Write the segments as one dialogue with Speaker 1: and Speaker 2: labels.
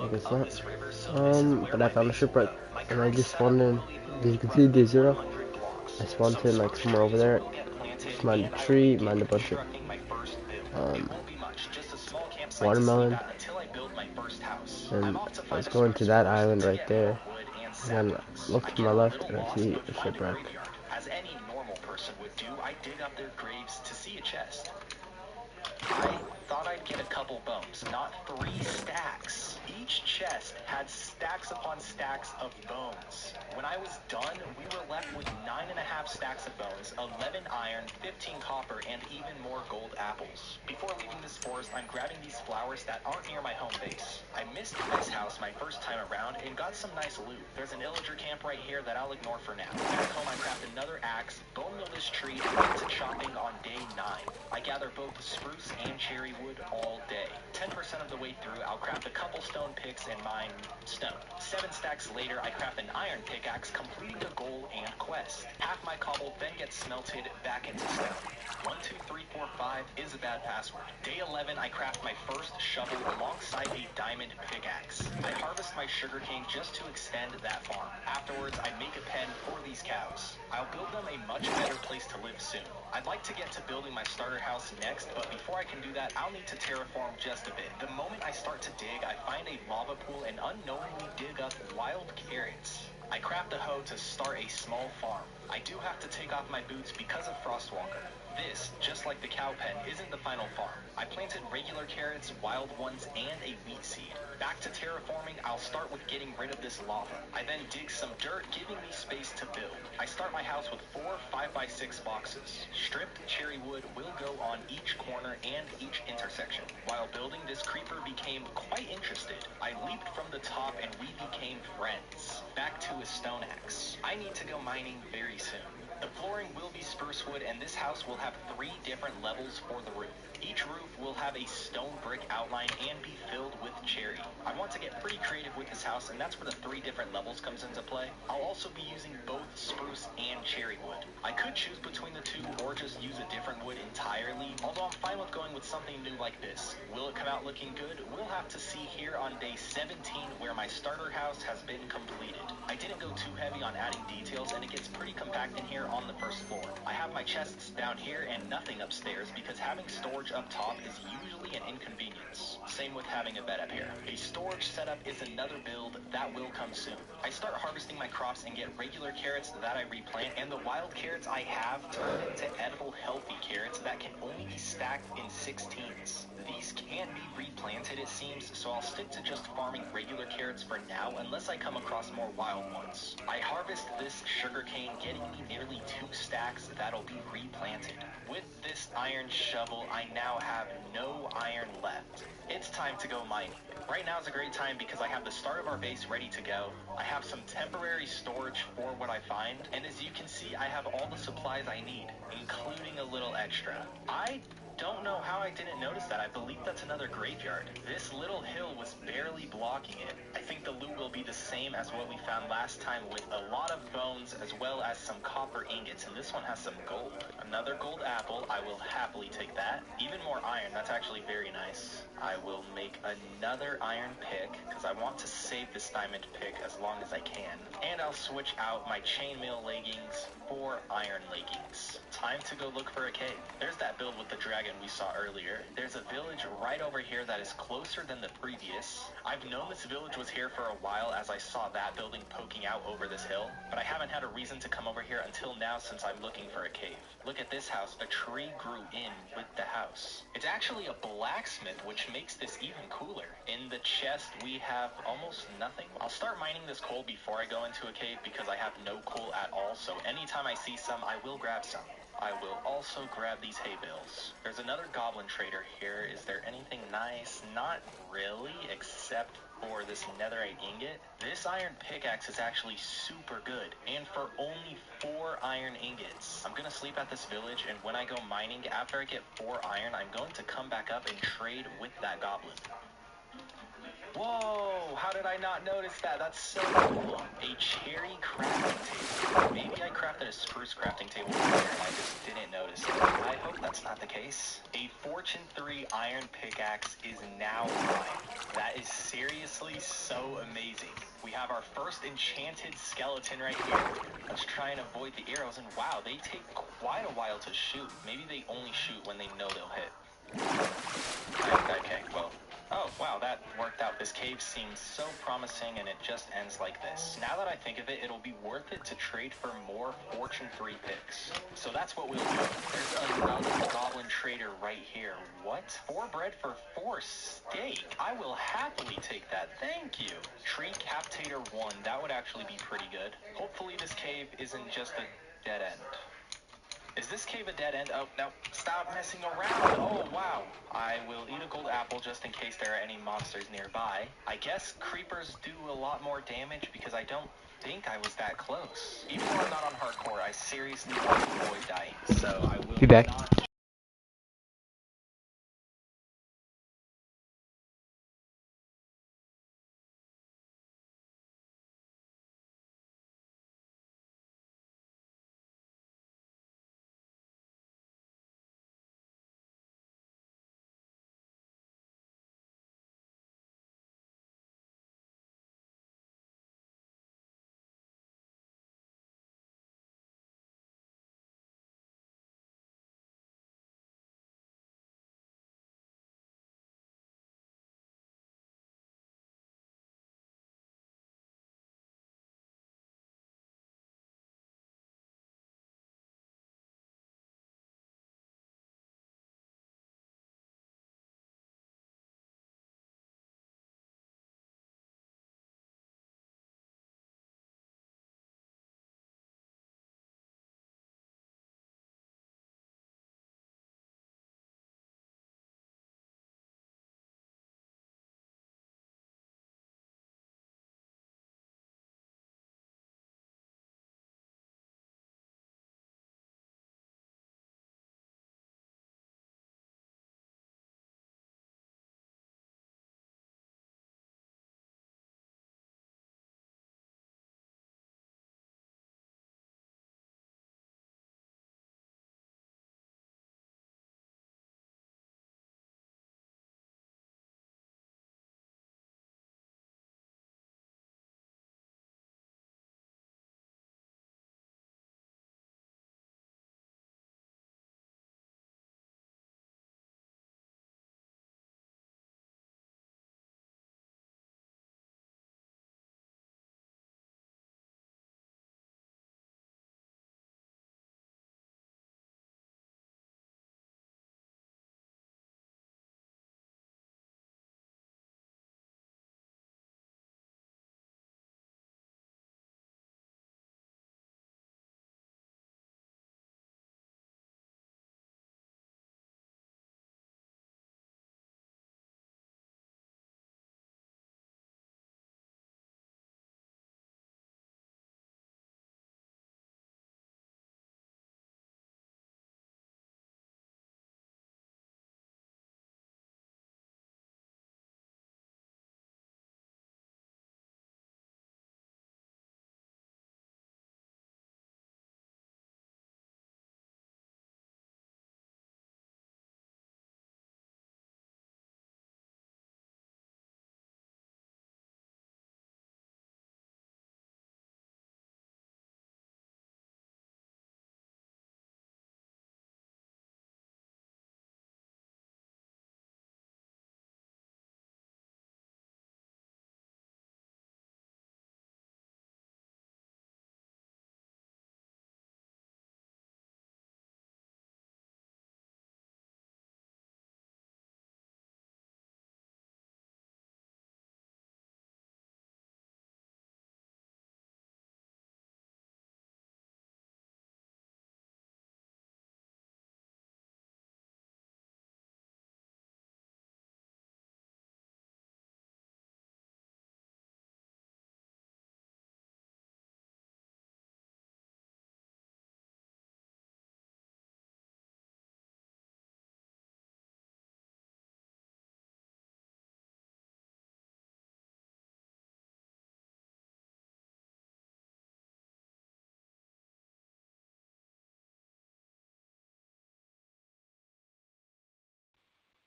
Speaker 1: I guess not. But I found a shipwreck, and I just spawned in. As you can see, day 0. I spawned in like somewhere over there. Just mined a tree, mined a bunch of watermelon, and I was going to that island right there. And then look to my left, and I see a shipwreck.
Speaker 2: As any normal person would do, I dig up their graves to see a chest. I thought I'd get a couple bones, not 3 stacks. Each chest had stacks upon stacks of bones. When I was done, we were left with 9.5 stacks of bones, 11 iron, 15 copper, and even more gold apples. Before leaving this forest, I'm grabbing these flowers that aren't near my home base. I missed this house my first time around and got some nice loot. There's an illager camp right here that I'll ignore for now. Back home, I craft another axe, bone mill this tree, and get to chopping on day 9. I gather both spruce and cherry wood all day. 10% of the way through, I'll craft a couple stone picks and mine stone. 7 stacks later, I craft an iron pickaxe, completing the goal and quest. Half my cobble then gets smelted back into stone. 1, 2, 3, 4, 5 is a bad password. Day 11, I craft my first shovel alongside a diamond pickaxe. I harvest my sugarcane just to extend that farm. Afterwards, I make a pen for these cows. I'll build them a much better place to live soon. I'd like to get to building my starter house next, but before I can do that, I'll need to terraform just a bit. The moment I start to dig, I find a lava pool and unknowingly dig up wild carrots. I craft a hoe to start a small farm. I do have to take off my boots because of Frostwalker. This, just like the cow pen, isn't the final farm. I planted regular carrots, wild ones, and a wheat seed. Back to terraforming, I'll start with getting rid of this lava. I then dig some dirt, giving me space to build. I start my house with 4 5x6 boxes. Stripped cherry wood will go on each corner and each intersection. While building, this creeper became quite interested. I leaped from the top and we became friends. Back to a stone axe. I need to go mining very soon. The flooring will be spruce wood, and this house will have 3 different levels for the roof. Each roof will have a stone brick outline and be filled with cherry. I want to get pretty creative with this house, and that's where the 3 different levels comes into play. I'll also be using both spruce and cherry wood. I could choose between the 2 or just use a different wood entirely, although I'm fine with going with something new like this. Will it come out looking good? We'll have to see here on day 17, where my starter house has been completed. I didn't go too heavy on adding details, and it gets pretty compact in here on the first floor. I have my chests down here and nothing upstairs because having storage up top is usually an inconvenience. Same with having a bed up here. A storage setup is another build that will come soon. I start harvesting my crops and get regular carrots that I replant, and the wild carrots I have turn into edible healthy carrots that can only be stacked in 16s. These can't be replanted, it seems, so I'll stick to just farming regular carrots for now unless I come across more wild ones. I harvest this sugarcane, getting me nearly 2 stacks that'll be replanted. With this iron shovel, I now have no iron left. It's time to go mining. Right now is a great time because I have the start of our base ready to go. I have some temporary storage for what I find, and as you can see, I have all the supplies I need, including a little extra. I don't know how I didn't notice that. I believe that's another graveyard. This little hill was barely blocking it. I think the loot will be the same as what we found last time, with a lot of bones as well as some copper ingots, and this one has some gold. Another gold apple, I will happily take that. Even more iron, that's actually very nice. I will make another iron pick because I want to save this diamond pick as long as I can. And I'll switch out my chainmail leggings for iron leggings. Time to go look for a cave. There's that build with the dragon we saw earlier. There's a village right over here that is closer than the previous. I've known this village was here for a while as I saw that building poking out over this hill, but I haven't had a reason to come over here until now since I'm looking for a cave. Look at this house. A tree grew in with the house. It's actually a blacksmith, which makes this even cooler. In the chest, we have almost nothing. I'll start mining this coal before I go into a cave because I have no coal at all, so anytime I see some, I will grab some. I will also grab these hay bales. There's another goblin trader here. Is there anything nice? Not really, except for this netherite ingot. This iron pickaxe is actually super good, and for only 4 iron ingots. I'm gonna sleep at this village, and when I go mining, after I get 4 iron, I'm going to come back up and trade with that goblin. Whoa, how How did I not notice that? That's so cool. A cherry crafting table. Maybe I crafted a spruce crafting table earlier and I just didn't notice it. I hope that's not the case. A Fortune 3 iron pickaxe is now mine. That is seriously so amazing. We have our first enchanted skeleton right here. Let's try and avoid the arrows, and wow, they take quite a while to shoot. Maybe they only shoot when they know they'll hit. Okay, well, oh wow, that worked out. This cave seems so promising, and it just ends like this. Now that I think of it, it'll be worth it to trade for more Fortune 3 picks. So that's what we'll do. There's another goblin trader right here. What? 4 bread for 4 steak? I will happily take that, thank you. Tree Captator 1, that would actually be pretty good. Hopefully this cave isn't just a dead end. Is this cave a dead end? Oh, no. Stop messing around. Oh, wow. I will eat a gold apple just in case there are any monsters nearby. I guess creepers do a lot more damage because I don't think I was that close. Even though I'm not on hardcore, I seriously want to avoid dying. So I will
Speaker 1: Be back.
Speaker 2: not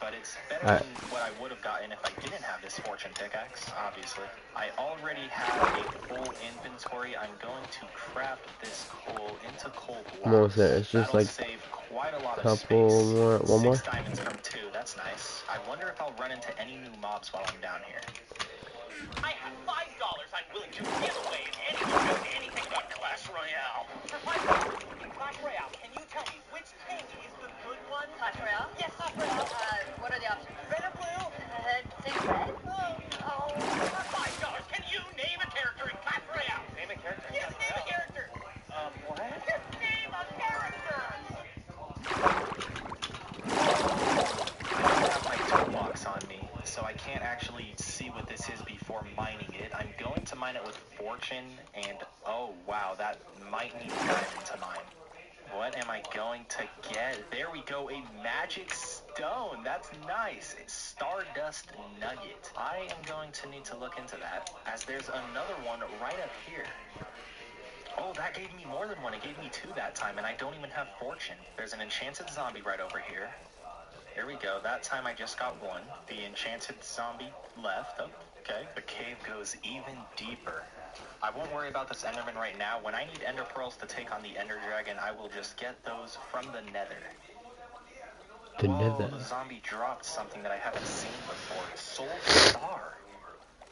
Speaker 2: but it's better than what I would have gotten if I didn't have this fortune pickaxe, obviously. I already have a full inventory. I'm going to craft this coal into coal blocks.
Speaker 1: Almost there. It's just
Speaker 2: That'll
Speaker 1: like
Speaker 2: save quite a lot of
Speaker 1: couple
Speaker 2: space.
Speaker 1: more, one
Speaker 2: 6
Speaker 1: more.
Speaker 2: diamonds from 2, that's nice. I wonder if I'll run into any new mobs while I'm down here.
Speaker 3: I have $5 I'm willing to give away if anyone knows anything about Clash Royale. For $5 in Clash Royale, can you tell me which king is the good one?
Speaker 4: Clash Royale?
Speaker 3: Yes, Clash Royale.
Speaker 4: What are the options?
Speaker 3: Red or blue?
Speaker 4: Think red?
Speaker 3: For $5, can you name a character in Clash Royale? Name a character? Yes, name a character. What? Just name a character.
Speaker 2: I don't have my toolbox on me, so I can't actually see what this is before mining it. I'm going to mine it with fortune, and oh wow, that might need diamond to mine. What am I going to get? There we go, a magic stone. That's nice. It's Stardust Nugget. I am going to need to look into that, as there's another one right up here. Oh, that gave me more than one. It gave me 2 that time, and I don't even have fortune. There's an enchanted zombie right over here. There we go. That time I just got 1. The enchanted zombie left. Oh, okay. The cave goes even deeper. I won't worry about this enderman right now. When I need ender pearls to take on the ender dragon, I will just get those from the nether. Whoa, the zombie dropped something that I haven't seen before. Soul Star.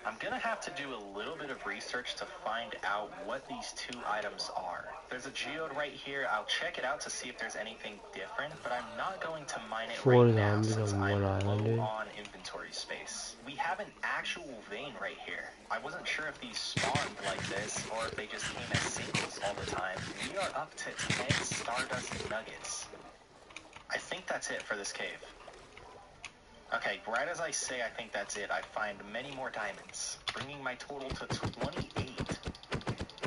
Speaker 2: I'm gonna have to do a little bit of research to find out what these 2 items are. There's a geode right here. I'll check it out to see if there's anything different, but I'm not going to mine it right now since I'm low on inventory space. We have an actual vein right here. I wasn't sure if these spawned like this or if they just came as singles all the time. We are up to 10 Stardust Nuggets. I think that's it for this cave. Okay, right as I say I think that's it, I find many more diamonds, bringing my total to 28.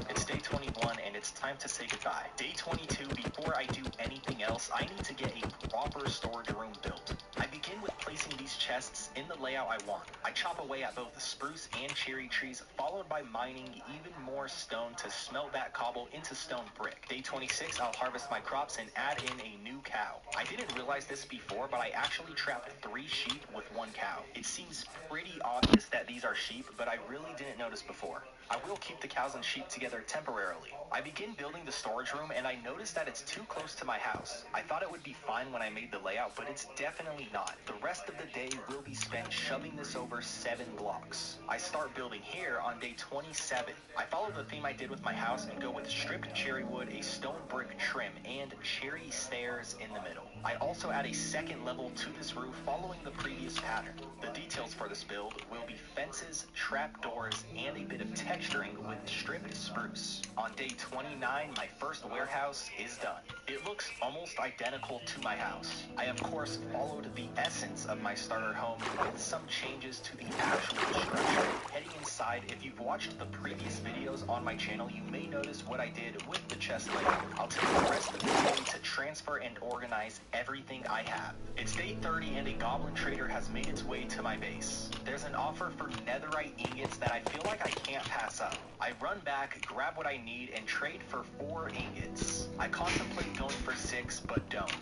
Speaker 2: It's day 21, and it's time to say goodbye. Day 22, before I do anything else, I need to get a proper storage room built. I begin with placing these chests in the layout I want. I chop away at both the spruce and cherry trees, followed by mining even more stone to smelt that cobble into stone brick. Day 26, I'll harvest my crops and add in a new cow. I didn't realize this before, but I actually trapped 3 sheep with 1 cow. It seems pretty obvious that these are sheep, but I really didn't notice before. I will keep the cows and sheep together temporarily. I begin building the storage room, and I notice that it's too close to my house. I thought it would be fine when I made the layout, but it's definitely not. The rest of the day will be spent shoving this over 7 blocks. I start building here on day 27. I follow the theme I did with my house and go with stripped cherry wood, a stone brick trim, and cherry stairs in the middle. I also add a 2nd level to this roof following the previous pattern. The details for this build will be fences, trapdoors, and a bit of texturing with stripped spruce. On day 29, my first warehouse is done. It looks almost identical to my house. I of course followed the essence of my starter home with some changes to the actual structure. Heading inside, if you've watched the previous videos on my channel, you may notice what I did with the chest layout. I'll take the rest of the day to transfer and organize everything I have. It's day 30 and a goblin trader has made its way to my base. There's an offer for netherite ingots that I feel like I can't pass up. I run back, grab what I need, and trade for 4 ingots. I contemplate going for 6, but don't.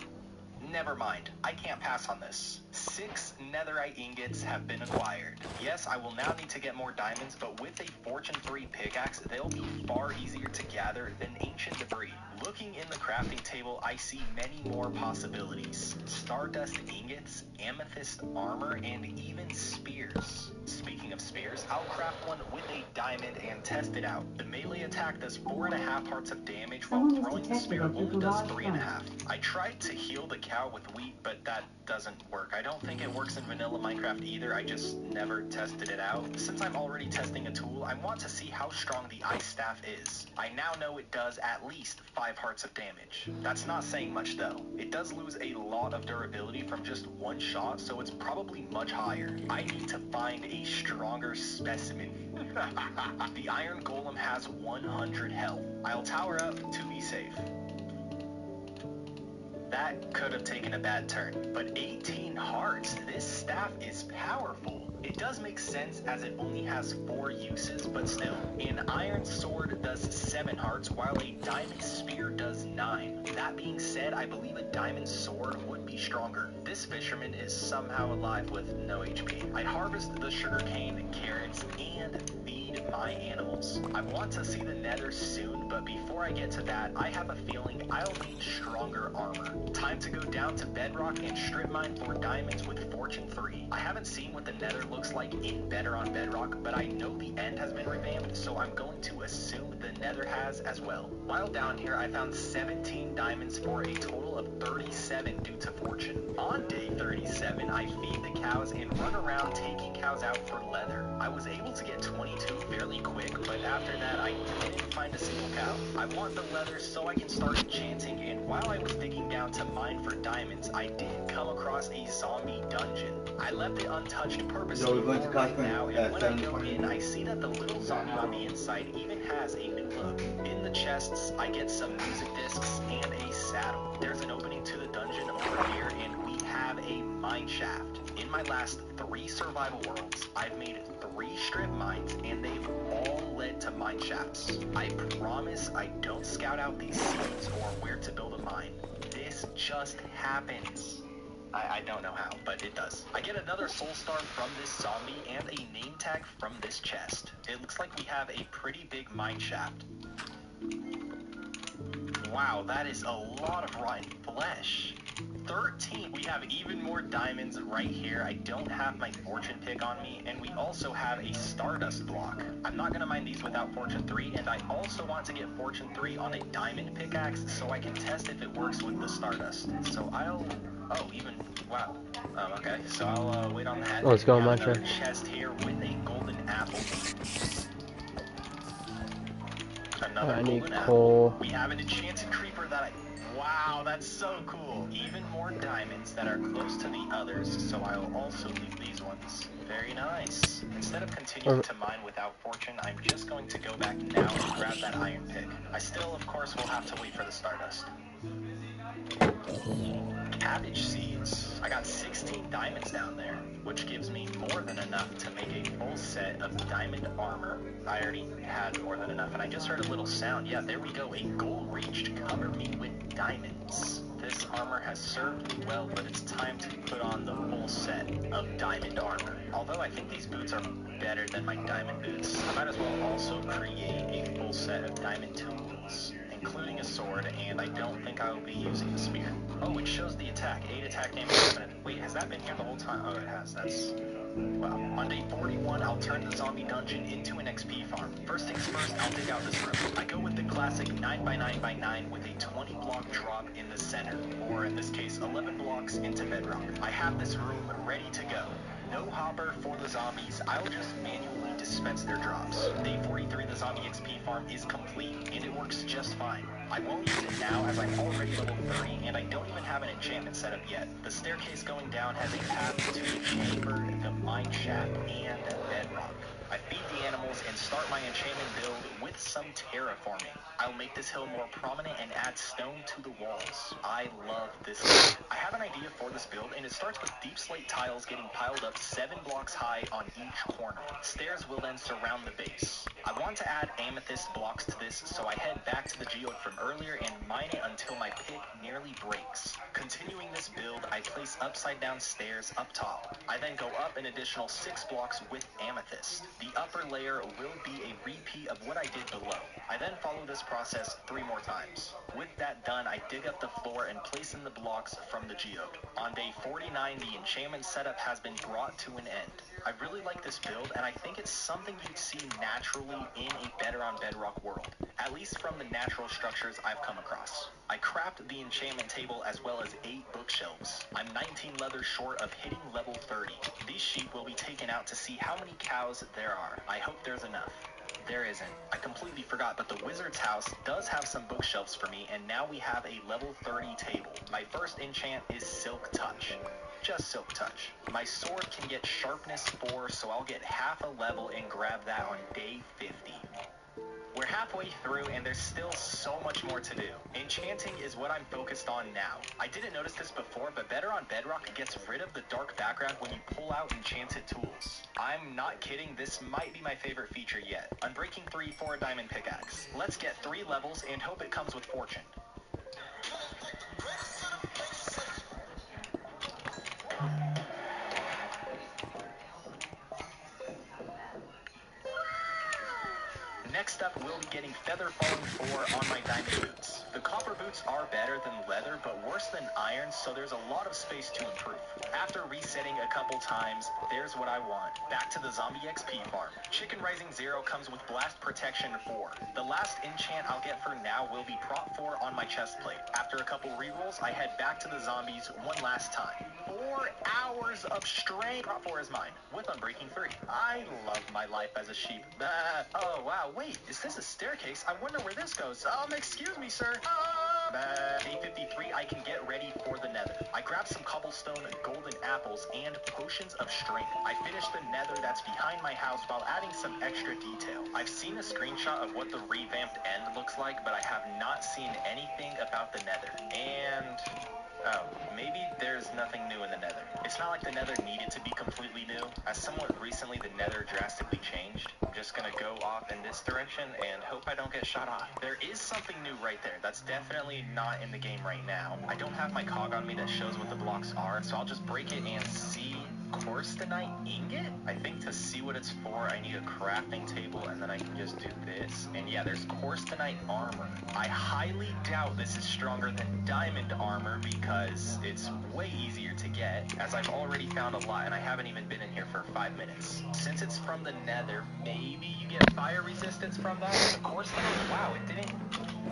Speaker 2: Never mind, I can't pass on this. 6 netherite ingots have been acquired. Yes, I will now need to get more diamonds, but with a Fortune 3 pickaxe, they'll be far easier to gather than ancient debris. Looking in the crafting table, I see many more possibilities. Stardust ingots, amethyst armor, and even spears. Speaking of spears, I'll craft one with a diamond and test it out. The melee attack does 4.5 hearts of damage, while throwing the spear only does 3.5. I tried to heal the cow with wheat, but that doesn't work. I don't think it works in vanilla Minecraft either. I just never tested it out. Since I'm already testing a tool, I want to see how strong the ice staff is. I now know it does at least 5 hearts of damage. That's not saying much though. It does lose a lot of durability from just 1 shot, so it's probably much higher. I need to find a stronger specimen. The iron golem has 100 health. I'll tower up to be safe. That could have taken a bad turn, but 18 hearts, this staff is powerful. It does make sense as it only has 4 uses, but still. An iron sword does 7 hearts, while a diamond spear does 9. That being said, I believe a diamond sword would be be stronger. This fisherman is somehow alive with no HP. I harvest the sugarcane, carrots, and feed my animals. I want to see the nether soon, but before I get to that, I have a feeling I'll need stronger armor. Time to go down to bedrock and strip mine for diamonds with Fortune 3. I haven't seen what the nether looks like in Better on Bedrock, but I know the end has been revamped, so I'm going to assume the nether has as well. While down here, I found 17 diamonds for a total of 37 due to Fortune. On day 37, I feed the cows and run around taking cows out for leather. I was able to get 22 fairly quick, but after that, I didn't find a single cow. I want the leather so I can start enchanting, and while I was digging down to mine for diamonds, I did come across a zombie dungeon. I left it untouched purposely for right now, and when I go in, I see that the little zombie on the inside even has a new look. In the chests, I get some music discs and a saddle. There's an opening to the dungeon over here, and we have a mine shaft. In my last 3 survival worlds, I've made 3 strip mines, and they've all led to mine shafts. I promise I don't scout out these seeds or where to build a mine. This just happens. I don't know how, but it does. I get another soul star from this zombie and a name tag from this chest. It looks like we have a pretty big mine shaft. Wow, that is a lot of rotten flesh. 13. We have even more diamonds right here. I don't have my fortune pick on me, and we also have a stardust block. I'm not gonna mine these without fortune 3, and I also want to get fortune 3 on a diamond pickaxe so I can test if it works with the stardust. So I'll... Oh, even... Wow. Okay. So I'll wait on that.
Speaker 1: Let's go,
Speaker 2: Got another
Speaker 1: Mantra.
Speaker 2: chest here with a golden apple. Another
Speaker 1: I need
Speaker 2: golden
Speaker 1: coal.
Speaker 2: apple. We have an enchanted creeper that I... Wow, that's so cool. Even more diamonds that are close to the others, so I'll also leave these ones. Very nice. Instead of continuing to mine without fortune, I'm just going to go back now and grab that iron pick. I still, of course, will have to wait for the stardust. Cabbage seeds. I got 16 diamonds down there, which gives me more than enough to make a full set of diamond armor. I already had more than enough, and I just heard a little sound. Yeah, there we go. A goal reached. Cover me with diamonds. This armor has served me well, but it's time to put on the full set of diamond armor. Although I think these boots are better than my diamond boots, I might as well also create a full set of diamond tools, including a sword, and I don't think I will be using the spear. Oh, it shows the attack. 8 attack damage per minute. Wait, has that been here the whole time? Oh, it has. That's... Wow. On day 41, I'll turn the zombie dungeon into an XP farm. First things first, I'll dig out this room. I go with the classic 9x9x9 with a 20 block drop in the center, or in this case, 11 blocks into bedrock. I have this room ready to go. No hopper for the zombies, I'll just manually dispense their drops. Day 43, the zombie XP farm is complete, and it works just fine. I won't use it now as I'm already level 30, and I don't even have an enchantment set up yet. The staircase going down has a path to the chamber, the mine shaft, and bedrock. I feed the animals and start my enchantment build with some terraforming. I'll make this hill more prominent and add stone to the walls. I love this build. I have an idea for this build, and it starts with deep slate tiles getting piled up 7 blocks high on each corner. Stairs will then surround the base. I want to add amethyst blocks to this, so I head back to the geode from earlier and mine it until my pick nearly breaks. Continuing this build, I place upside down stairs up top. I then go up an additional 6 blocks with amethyst. The upper layer will be a repeat of what I did below. I then follow this process 3 more times. With that done, I dig up the floor and place in the blocks from the geode. On day 49, the enchantment setup has been brought to an end. I really like this build, and I think it's something you'd see naturally in a Better on Bedrock world, at least from the natural structures I've come across. I craft the enchantment table as well as 8 bookshelves. I'm 19 leather short of hitting level 30. These sheep will be taken out to see how many cows there are. I hope there's enough. There isn't. I completely forgot, but the wizard's house does have some bookshelves for me, and now we have a level 30 table. My first enchant is Silk Touch. Just Silk Touch. My sword can get sharpness 4, so I'll get half a level and grab that on day 50. We're halfway through, and there's still so much more to do. Enchanting is what I'm focused on now. I didn't notice this before, but Better on Bedrock gets rid of the dark background when you pull out enchanted tools. I'm not kidding, this might be my favorite feature yet. Unbreaking 3 for a diamond pickaxe. Let's get 3 levels and hope it comes with fortune. Next up, we'll be getting Feather Falling 4 on my diamond boots. The copper boots are better than leather, but worse than iron, so there's a lot of space to improve. After resetting a couple times, there's what I want. Back to the zombie XP farm. Chicken Rising 0 comes with Blast Protection 4. The last enchant I'll get for now will be Prop 4 on my chest plate. After a couple rerolls, I head back to the zombies one last time. 4 hours of strength. Prop 4 is mine, with Unbreaking 3. I love my life as a sheep. Oh wow, wait, is this a staircase? I wonder where this goes. Excuse me, sir. Day 53, I can get ready for the nether. I grab some cobblestone, golden apples, and potions of strength. I finish the nether that's behind my house while adding some extra detail. I've seen a screenshot of what the revamped end looks like, but I have not seen anything about the nether. And maybe there's nothing new in the nether. It's not like the nether needed to be completely new. As somewhat recently the nether drastically changed. I'm just gonna go off in this direction and hope I don't get shot off. There is something new right there. That's definitely not in the game right now. I don't have my cog on me that shows what the blocks are, so I'll just break it and see. Corstenite ingot? I think to see what it's for, I need a crafting table, and then I can just do this. And yeah, there's Corstenite armor. I highly doubt this is stronger than diamond armor because it's way easier to get, as I've already found a lot, and I haven't even been in here for 5 minutes. Since it's from the nether, maybe you get fire resistance from that? The Corstenite, wow, it didn't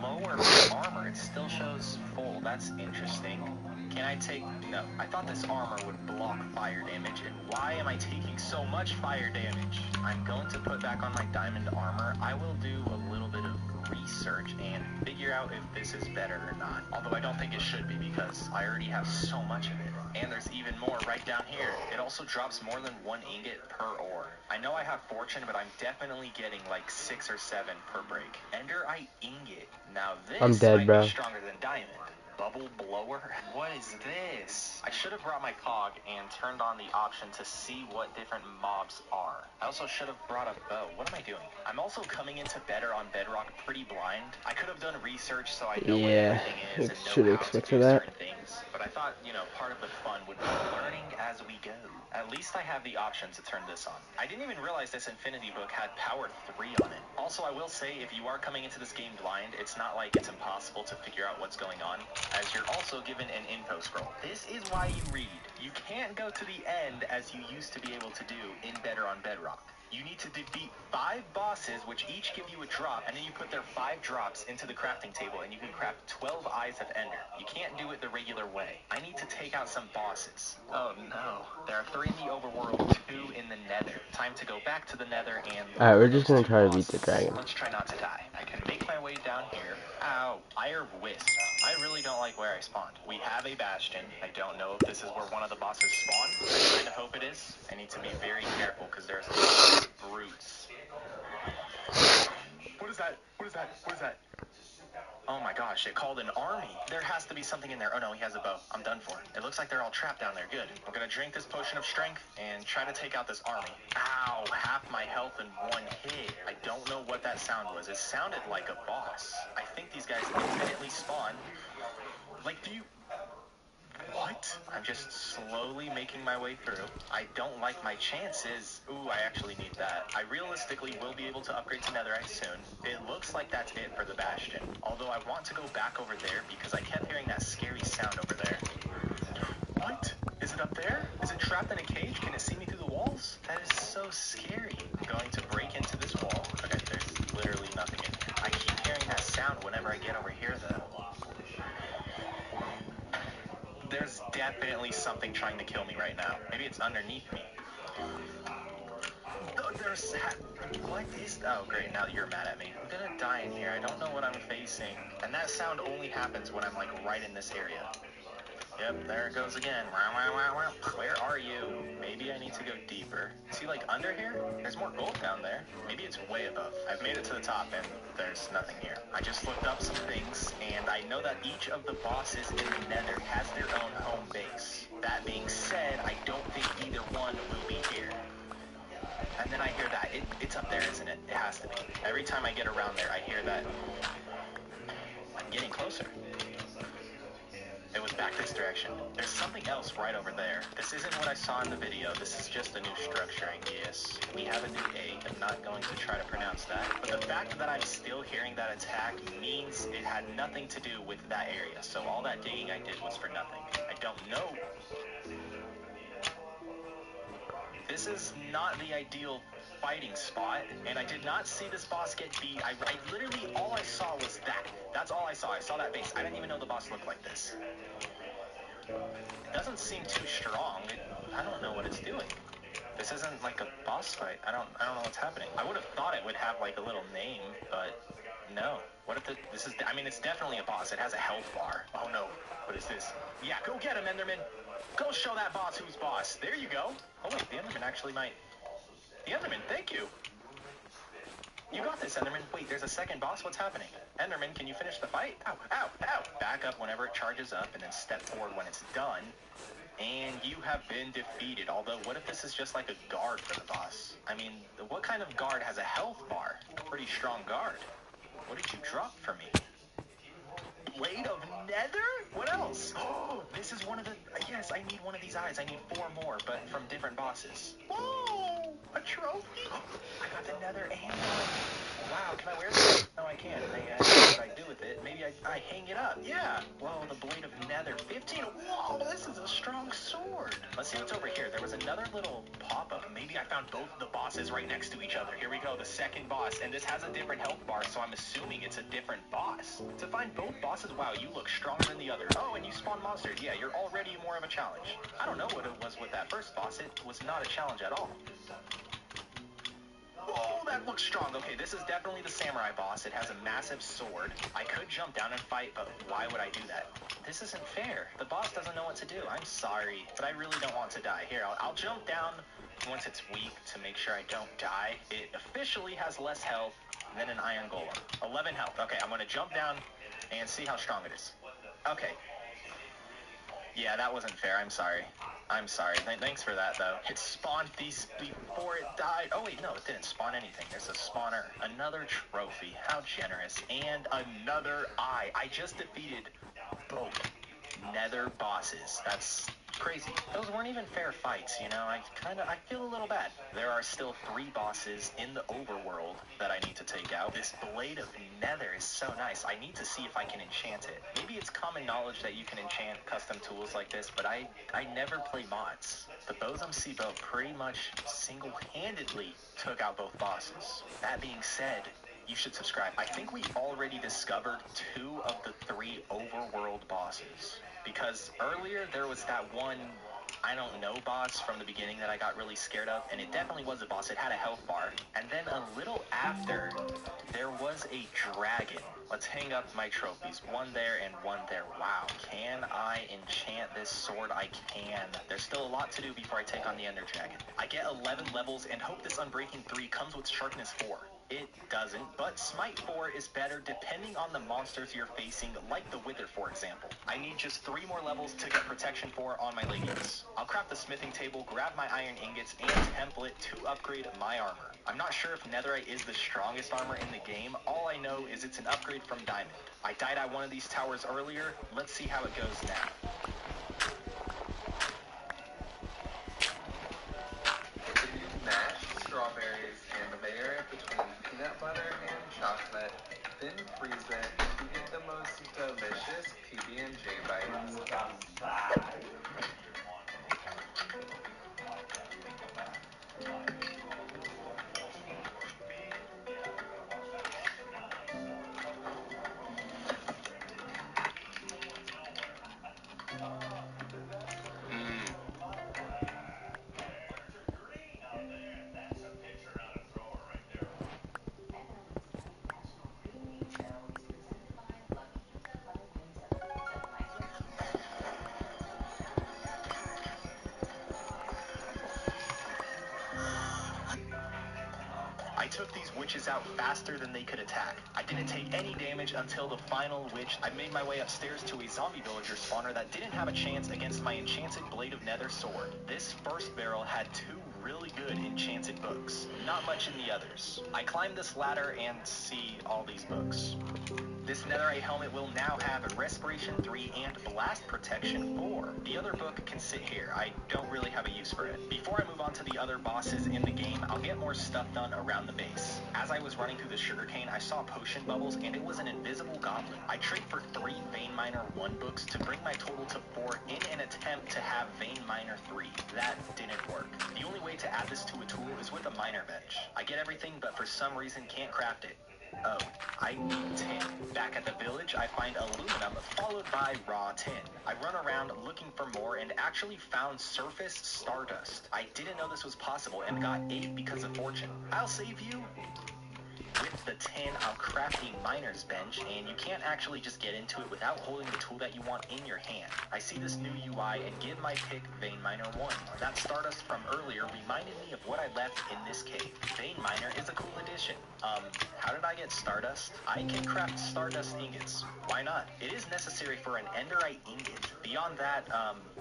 Speaker 2: lower my armor. It still shows full. That's interesting. Can I take... No. I thought this armor would block fire damage, and why am I taking so much fire damage? I'm going to put back on my diamond armor. I will do a little bit of research and figure out if this is better or not. Although I don't think it should be because I already have so much of it. And there's even more right down here. It also drops more than 1 ingot per ore. I know I have fortune, but I'm definitely getting like 6 or 7 per break. Enderite ingot. Now this
Speaker 1: I'm dead,
Speaker 2: might
Speaker 1: bro.
Speaker 2: be stronger than diamond. Bubble blower? What is this? I should have brought my cog and turned on the option to see what different mobs are. I also should have brought a bow. What am I doing? I'm also coming into better on Bedrock pretty blind. I could have done research so I know what everything is and
Speaker 1: should
Speaker 2: know
Speaker 1: have
Speaker 2: how to
Speaker 1: expected
Speaker 2: do
Speaker 1: that.
Speaker 2: certain things. But I thought, you know, part of the fun would be learning as we go. At least I have the option to turn this on. I didn't even realize this Infinity Book had Power 3 on it. Also, I will say, if you are coming into this game blind, it's not like it's impossible to figure out what's going on, as you're also given an info scroll. This is why you read. You can't go to the end as you used to be able to do in Better on Bedrock. You need to defeat 5 bosses, which each give you a drop, and then you put their 5 drops into the crafting table, and you can craft 12 Eyes of Ender. You can't do it the regular way. I need to take out some bosses. Oh no. There are 3 in the overworld, 2 in the nether. Time to go back to the nether and...
Speaker 1: Alright, we're just gonna try to beat the dragon.
Speaker 2: Let's try not to die. I can make my way down here. Ow. Fire Wisp. I really don't like where I spawned. We have a bastion. I don't know if this is where one of the bosses spawn. I kind of hope it is. I need to be very careful because there's a lot of brutes. What is that? What is that? What is that? Oh my gosh, it called an army. There has to be something in there. Oh no, he has a bow. I'm done for. It looks like they're all trapped down there. Good. I'm gonna drink this potion of strength and try to take out this army. Ow, half my health in 1 hit. I don't know what that sound was. It sounded like a boss. I think these guys infinitely spawn. Like, do you... What? I'm just slowly making my way through. I don't like my chances. Ooh, I actually need that. I realistically will be able to upgrade to netherite soon. It looks like that's it for the bastion. Although I want to go back over there because I kept hearing that scary sound over there. What? Is it up there? Is it trapped in a cage? Can it see me through the walls? That is so scary. I'm going to break into this wall. Okay, there's literally nothing in here. I keep hearing that sound whenever I get over here though. There's definitely something trying to kill me right now. Maybe it's underneath me. Oh, there's... What is... Oh, great. Now you're mad at me. I'm gonna die in here. I don't know what I'm facing. And that sound only happens when I'm, like, right in this area. Yep, there it goes again. Where are you? Maybe I need to go deeper. See, like, under here? There's more gold down there. Maybe it's way above. I've made it to the top, and there's nothing here. I just looked up some things, and I know that each of the bosses in the nether has their own home base. That being said, I don't think either one will be here. And then I hear that. It's up there, isn't it? It has to be. Every time I get around there, I hear that. I'm getting closer. It was back back this direction. There's something else right over there. This isn't what I saw in the video. This is just a new structure, I guess. We have a new egg. I'm not going to try to pronounce that. But the fact that I'm still hearing that attack means it had nothing to do with that area. So all that digging I did was for nothing. I don't know. This is not the ideal fighting spot, and I did not see this boss get beat. I literally, all I saw was that. That's all I saw. I saw that base. I didn't even know the boss looked like this. It doesn't seem too strong. I don't know what it's doing. This isn't like a boss fight. I don't know what's happening. I would have thought it would have like a little name, but no. What if this is, I mean, it's definitely a boss. It has a health bar. Oh no. What is this? Yeah, go get him, Enderman. Go show that boss who's boss. There you go. Oh wait, the Enderman actually might. The Enderman, thank you. You got this, Enderman. Wait, there's a second boss? What's happening? Enderman, can you finish the fight? Ow, ow, ow. Back up whenever it charges up, and then step forward when it's done. And you have been defeated. Although, what if this is just like a guard for the boss? I mean, what kind of guard has a health bar? Pretty strong guard. What did you drop for me? Blade of Nether? What else? Oh, this is one of the... Yes, I need one of these eyes. I need 4 more, but from different bosses. Whoa! A trophy? I got the Nether and... Wow, can I wear this? No, I can't. I don't know what I do with it. Maybe I hang it up. Yeah. Whoa, the Blade of Nether. 15. Whoa, this is a strong sword. Let's see what's over here. There was another little pop-up. Maybe I found both the bosses right next to each other. Here we go, the second boss. And this has a different health bar, so I'm assuming it's a different boss. To find both bosses, wow, you look stronger than the other. Oh, and you spawn monsters. Yeah, you're already more of a challenge. I don't know what it was with that first boss. It was not a challenge at all. Oh, that looks strong. Okay, this is definitely the samurai boss. It has a massive sword. I could jump down and fight, but why would I do that? This isn't fair. The boss doesn't know what to do. I'm sorry, but I really don't want to die. Here, I'll jump down once it's weak to make sure I don't die. It officially has less health than an iron golem. 11 health. Okay, I'm going to jump down and see how strong it is. Okay. Yeah, that wasn't fair. I'm sorry. I'm sorry. Thanks for that, though. It spawned these before it died. Oh, wait, no, it didn't spawn anything. There's a spawner. Another trophy. How generous. And another eye. I just defeated both Nether bosses. That's crazy. Those weren't even fair fights, you know? I feel a little bad. There are still 3 bosses in the overworld that I need to take out. This Blade of Nether is so nice. I need to see if I can enchant it. Maybe it's common knowledge that you can enchant custom tools like this, but I never play mods. The Bozumcibo pretty much single-handedly took out both bosses. That being said, you should subscribe. I think we already discovered 2 of the 3 overworld bosses. Because earlier there was that one, I don't know, boss from the beginning that I got really scared of. And it definitely was a boss. It had a health bar. And then a little after, there was a dragon. Let's hang up my trophies. 1 there and 1 there. Wow. Can I enchant this sword? I can. There's still a lot to do before I take on the Ender Dragon. I get 11 levels and hope this Unbreaking 3 comes with Sharpness 4. It doesn't, but Smite 4 is better depending on the monsters you're facing, like the Wither, for example. I need just 3 more levels to get Protection 4 on my leggings. I'll craft the smithing table, grab my iron ingots, and template to upgrade my armor. I'm not sure if Netherite is the strongest armor in the game. All I know is it's an upgrade from Diamond. I died at one of these towers earlier. Let's see how it goes now.
Speaker 5: If you mash strawberries and layer it between peanut butter and chocolate, then freeze it to get the most delicious PB&J bites.
Speaker 2: I took these witches out faster than they could attack. I didn't take any damage until the final witch. I made my way upstairs to a zombie villager spawner that didn't have a chance against my enchanted Blade of Nether sword. This first barrel had 2 really good in Enchanted books, not much in the others. I climb this ladder and see all these books. This netherite helmet will now have Respiration 3 and Blast Protection 4. The other book can sit here. I don't really have a use for it. Before I move on to the other bosses in the game, I'll get more stuff done around the base. As I was running through the sugarcane, I saw potion bubbles and it was an invisible goblin. I traded for 3 Vein Miner 1 books to bring my total to 4 in an attempt to have Vein Miner 3. That didn't work. The only way to add this to a tool is with a miner bench. I get everything, but for some reason can't craft it. Oh, I need tin. Back at the village, I find aluminum followed by raw tin. I run around looking for more and actually found surface stardust. I didn't know this was possible and got 8 because of fortune. I'll save you. With the tin, I'll craft a miner's bench, and you can't actually just get into it without holding the tool that you want in your hand. I see this new UI and give my pick Vein Miner 1. That stardust from earlier reminded me of what I left in this cave. Vein Miner is a cool addition. How did I get stardust? I can craft stardust ingots. Why not? It is necessary for an enderite ingot. Beyond that,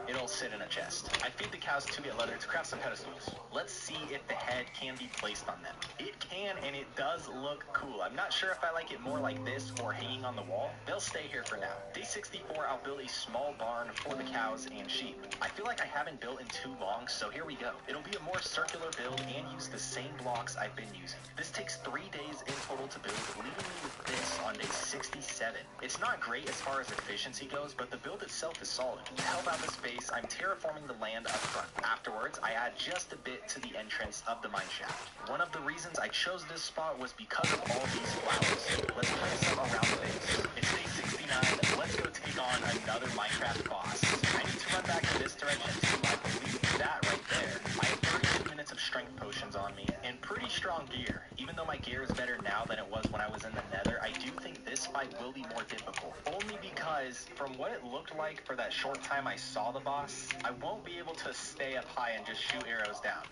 Speaker 2: it'll sit in a chest. I feed the cows to get leather to craft some pedestals. Let's see if the head can be placed on them. It can, and it does look cool. I'm not sure if I like it more like this or hanging on the wall. They'll stay here for now. Day 64, I'll build a small barn for the cows and sheep. I feel like I haven't built in too long, so here we go. It'll be a more circular build and use the same blocks I've been using. This takes 3 days in total to build, leaving me with this on day 67. It's not great as far as efficiency goes, but the build itself is solid. To help out the space, I'm terraforming the land up front. Afterwards, I add just a bit to the entrance of the mine shaft. One of the reasons I chose this spot was because of all these flowers. Let's plant some around the base. It's day 69. Let's go take on another Minecraft boss. I need to run back in this direction to, I believe, that right there. I have 32 minutes of strength potions on me and pretty strong gear. Even though my gear is better now than it was when I was in the nether, I do think this fight will be more difficult. Only because, from what it looked like for that short time I saw the boss, I won't be able to stay up high and just shoot arrows down.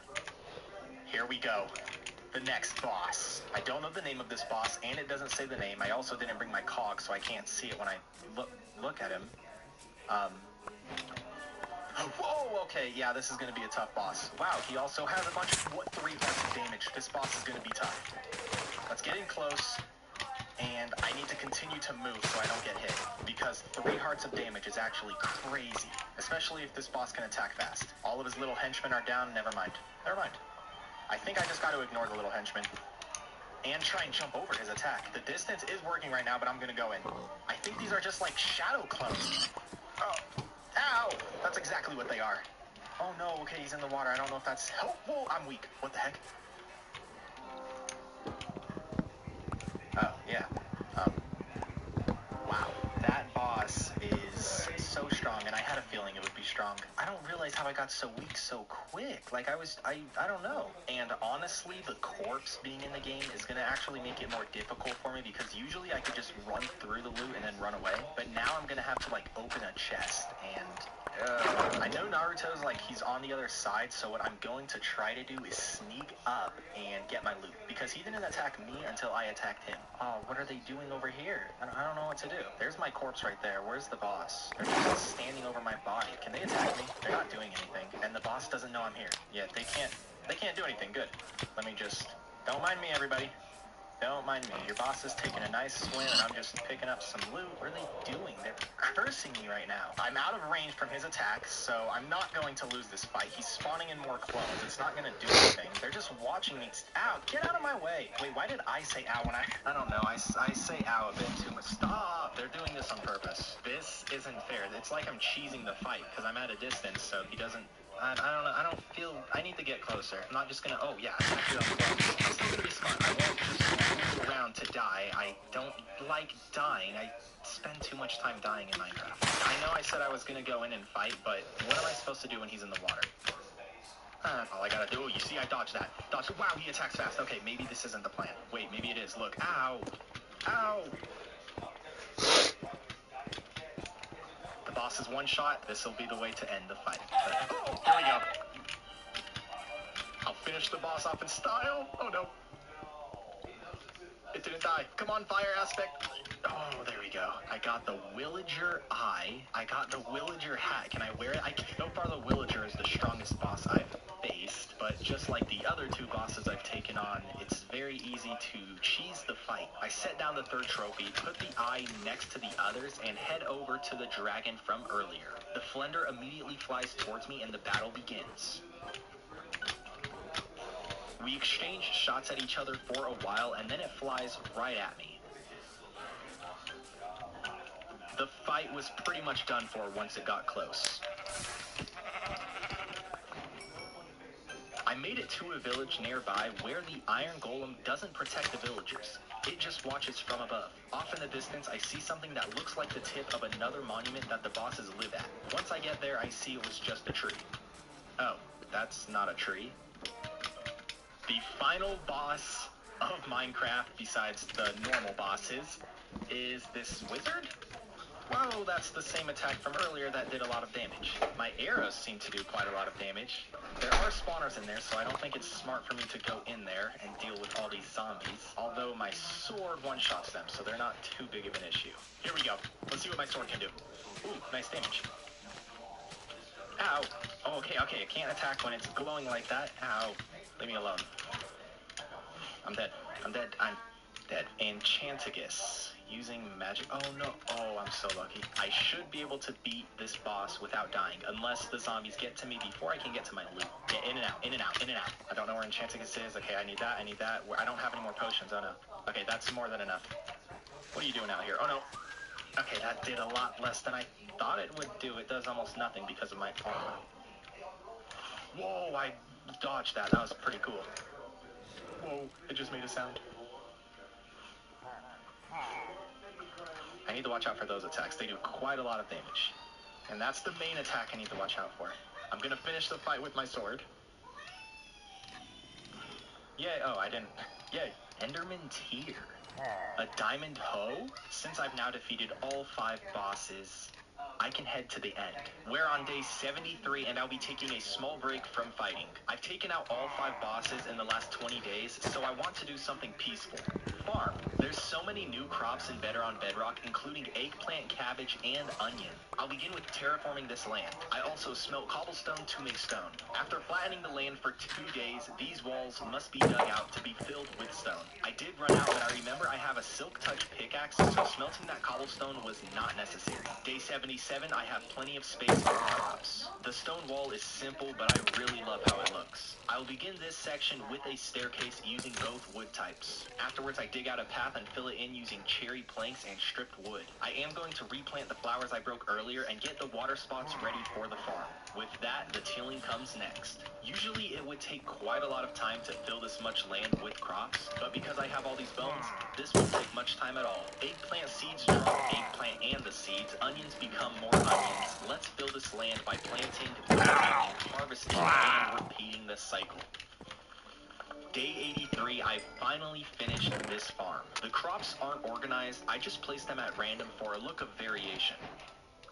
Speaker 2: Here we go. The next boss. I don't know the name of this boss, and it doesn't say the name. I also didn't bring my cog, so I can't see it when I look at him. Whoa, okay, yeah, this is going to be a tough boss. Wow, he also has a bunch of, 3 hearts of damage. This boss is going to be tough. Let's get in close, and I need to continue to move so I don't get hit, because 3 hearts of damage is actually crazy, especially if this boss can attack fast. All of his little henchmen are down, never mind. I think I just got to ignore the little henchman and try and jump over his attack. The distance is working right now, but I'm going to go in. I think these are just like shadow clones. Oh, ow! That's exactly what they are. Oh no, okay, he's in the water. I don't know if that's helpful. I'm weak. What the heck? Oh, yeah. Wow, that boss is so strong, and I had a feeling it would be strong. I don't realize how I got so weak so quick. Like, I don't know. And honestly, the corpse being in the game is going to actually make it more difficult for me, because usually I could just run through the loot and then run away. But now I'm going to have to, like, open a chest, and I know Naruto's, like, he's on the other side, so what I'm going to try to do is sneak up and get my loot, because he didn't attack me until I attacked him. Oh, what are they doing over here? I don't know what to do. There's my corpse right there. Where's the boss? They're just standing over my body. Can they attack me? They're not doing anything, and the boss doesn't know I'm here. Yeah, they can't do anything. Good. Let me just, don't mind me, everybody. Don't mind me. Your boss is taking a nice swim, and I'm just picking up some loot. What are they doing? They're cursing me right now. I'm out of range from his attacks, so I'm not going to lose this fight. He's spawning in more clones. It's not going to do anything. They're just watching me. Ow! Get out of my way! Wait, why did I say ow when I don't know. I say ow a bit too much. Stop! They're doing this on purpose. This isn't fair. It's like I'm cheesing the fight, because I'm at a distance, so he doesn't... I don't know. I don't feel... I need to get closer. I'm not just gonna... Oh, yeah. Attack you up close. I'm still gonna be smart. I won't just move around to die. I don't like dying. I spend too much time dying in Minecraft. I know I said I was gonna go in and fight, but what am I supposed to do when he's in the water? All I gotta do... Oh, you see? I dodged that. Dodged... Wow, he attacks fast. Okay, maybe this isn't the plan. Wait, maybe it is. Look. Ow! Ow! The boss is one shot. This will be the way to end the fight. Oh, here we go. I'll finish the boss off in style. Oh, no. It didn't die. Come on, fire aspect. Oh, there we go. I got the Villager eye. I got the Villager hat. Can I wear it? So far, the Villager is the strongest boss I've faced. but just like the other two bosses I've taken on, it's very easy to cheese the fight. I set down the third trophy, put the eye next to the others, and head over to the dragon from earlier. The Flender immediately flies towards me and the battle begins. We exchange shots at each other for a while, and then it flies right at me. The fight was pretty much done for once it got close. I made it to a village nearby where the Iron Golem doesn't protect the villagers. It just watches from above. Off in the distance, I see something that looks like the tip of another monument that the bosses live at. Once I get there, I see it was just a tree. Oh, that's not a tree. The final boss of Minecraft, besides the normal bosses, is this wizard? Whoa, that's the same attack from earlier that did a lot of damage. My arrows seem to do quite a lot of damage. There are spawners in there, so I don't think it's smart for me to go in there and deal with all these zombies. Although my sword one-shots them, so they're not too big of an issue. Here we go. Let's see what my sword can do. Ooh, nice damage. Ow. Oh, okay, I can't attack when it's glowing like that. Ow. Leave me alone. I'm dead. I'm dead. Enchantigus. Using magic. Oh no. Oh, I'm so lucky. I should be able to beat this boss without dying, unless the zombies get to me before I can get to my loot. Yeah, in and out, in and out, in and out. I don't know where Enchantigus is. Okay, I need that, I need that. I don't have any more potions. Oh no. Okay, that's more than enough. What are you doing out here? Oh no. Okay, that did a lot less than I thought it would do. It does almost nothing because of my armor. Whoa, I dodged that. That was pretty cool. Whoa, it just made a sound. I need to watch out for those attacks. They do quite a lot of damage. And that's the main attack I need to watch out for. I'm gonna finish the fight with my sword. Yay, oh, I didn't. Yay, Enderman Tear. A diamond hoe? Since I've now defeated all 5 bosses, I can head to the end. We're on day 73 and I'll be taking a small break from fighting. I've taken out all 5 bosses in the last 20 days, so I want to do something peaceful. Farm. There's so many new crops in Better on Bedrock, including eggplant, cabbage, and onion. I'll begin with terraforming this land. I also smelt cobblestone to make stone. After flattening the land for 2 days, these walls must be dug out to be filled with stone. I did run out, but I remember I have a silk touch pickaxe, so smelting that cobblestone was not necessary. Day 77, I have plenty of space for crops. The stone wall is simple, but I really love how it looks. I'll begin this section with a staircase using both wood types. Afterwards, I dig out a path and fill it in using cherry planks and stripped wood. I am going to replant the flowers I broke earlier and get the water spots ready for the farm. With that, the tilling comes next. Usually it would take quite a lot of time to fill this much land with crops, but because I have all these bones, this won't take much time at all. Eggplant seeds drop eggplant and the seeds. Onions become more onions. Let's fill this land by planting, harvesting, and repeating this cycle. Day 83, I finally finished this farm. The crops aren't organized, I just placed them at random for a look of variation.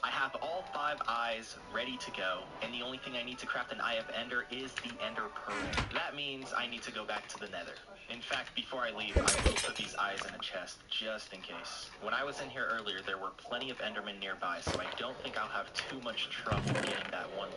Speaker 2: I have all 5 eyes ready to go, and the only thing I need to craft an Eye of Ender is the Ender Pearl. That means I need to go back to the Nether. In fact, before I leave, I will put these eyes in a chest, just in case. When I was in here earlier, there were plenty of Endermen nearby, so I don't think I'll have too much trouble getting that one.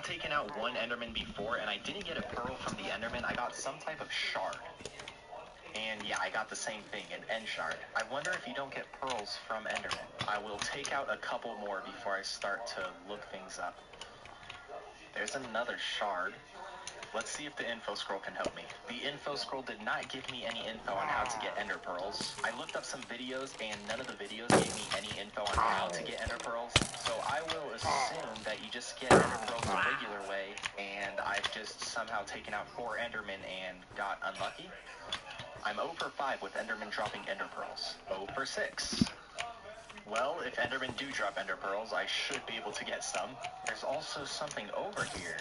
Speaker 2: Taken out one Enderman before, and I didn't get a pearl from the Enderman. I got some type of shard. And yeah, I got the same thing, an end shard. I wonder if you don't get pearls from Enderman. I will take out a couple more before I start to look things up. There's another shard. Let's see if the info scroll can help me. The info scroll did not give me any info on how to get ender pearls. I looked up some videos and none of the videos gave me any info on how to get ender pearls. So I will assume that you just get ender pearls the regular way, and I've just somehow taken out 4 endermen and got unlucky. I'm 0 for 5 with endermen dropping ender pearls. 0 for 6. Well, if endermen do drop ender pearls, I should be able to get some. There's also something over here.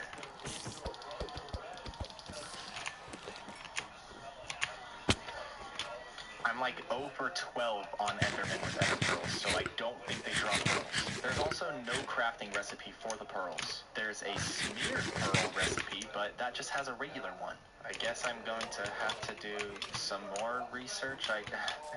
Speaker 2: I'm like 0 for 12 on endermen with ender pearls, so I don't think they drop pearls. There's also no crafting recipe for the pearls. There's a smeared pearl recipe, but that just has a regular one. I guess I'm going to have to do some more research. I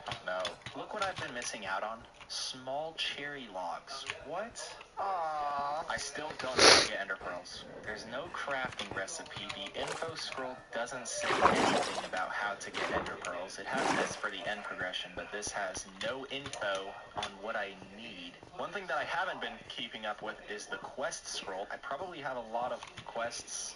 Speaker 2: don't know. Look what I've been missing out on. Small cherry logs. What? Aww. I still don't know how to get ender pearls. There's no crafting recipe. The info scroll doesn't say anything about how to get ender pearls. It has this for the end progression, but this has no info on what I need. One thing that I haven't been keeping up with is the quest scroll. I probably have a lot of quests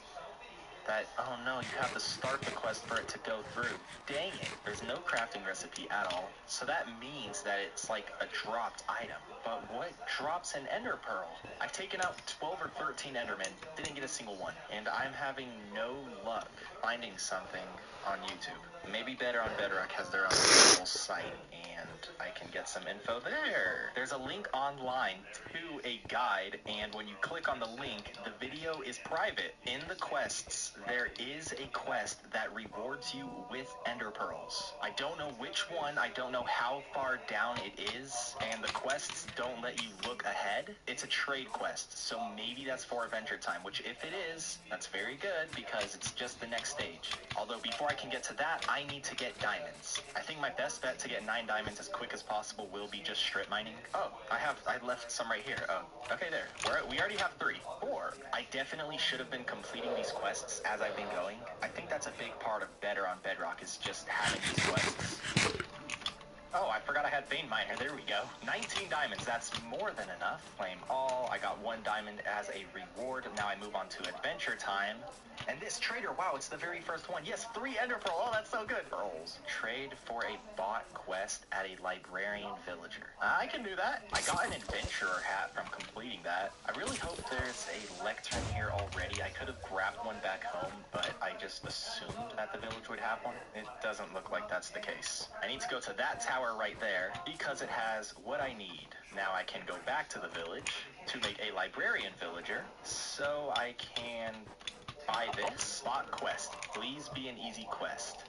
Speaker 2: that, oh no, you have to start the quest for it to go through. Dang it, there's no crafting recipe at all. So that means that it's like a dropped item. But what drops an ender pearl? I've taken out 12 or 13 endermen, didn't get a single one. And I'm having no luck finding something on YouTube. Maybe Better on Bedrock has their own little site, and I can get some info there. There's a link online to a guide, and when you click on the link, the video is private. In the quests, there is a quest that rewards you with ender pearls. I don't know which one, I don't know how far down it is, and the quests don't let you look ahead. It's a trade quest, so maybe that's for Adventure Time, which if it is, that's very good because it's just the next stage. Although before I can get to that, I need to get diamonds. I think my best bet to get 9 diamonds as quick as possible will be just strip mining. Oh, I left some right here. Oh, okay, there. We already have 3. 4. I definitely should have been completing these quests as I've been going. I think that's a big part of Better on Bedrock is just having these quests. Oh, I forgot I had Vein Miner. There we go. 19 diamonds. That's more than enough. Claim all. I got 1 diamond as a reward. Now I move on to Adventure Time. And this trader, wow, it's the very first one. Yes, 3 ender pearl. Oh, that's so good. Pearls. Trade for a bot quest at a librarian villager. I can do that. I got an adventurer hat from completing that. I really hope there's a lectern here already. I could have grabbed one back home, but I just assumed that the village would have one. It doesn't look like that's the case. I need to go to that tower right there because it has what I need. Now I can go back to the village to make a librarian villager so I can buy this. Spot quest. Please be an easy quest.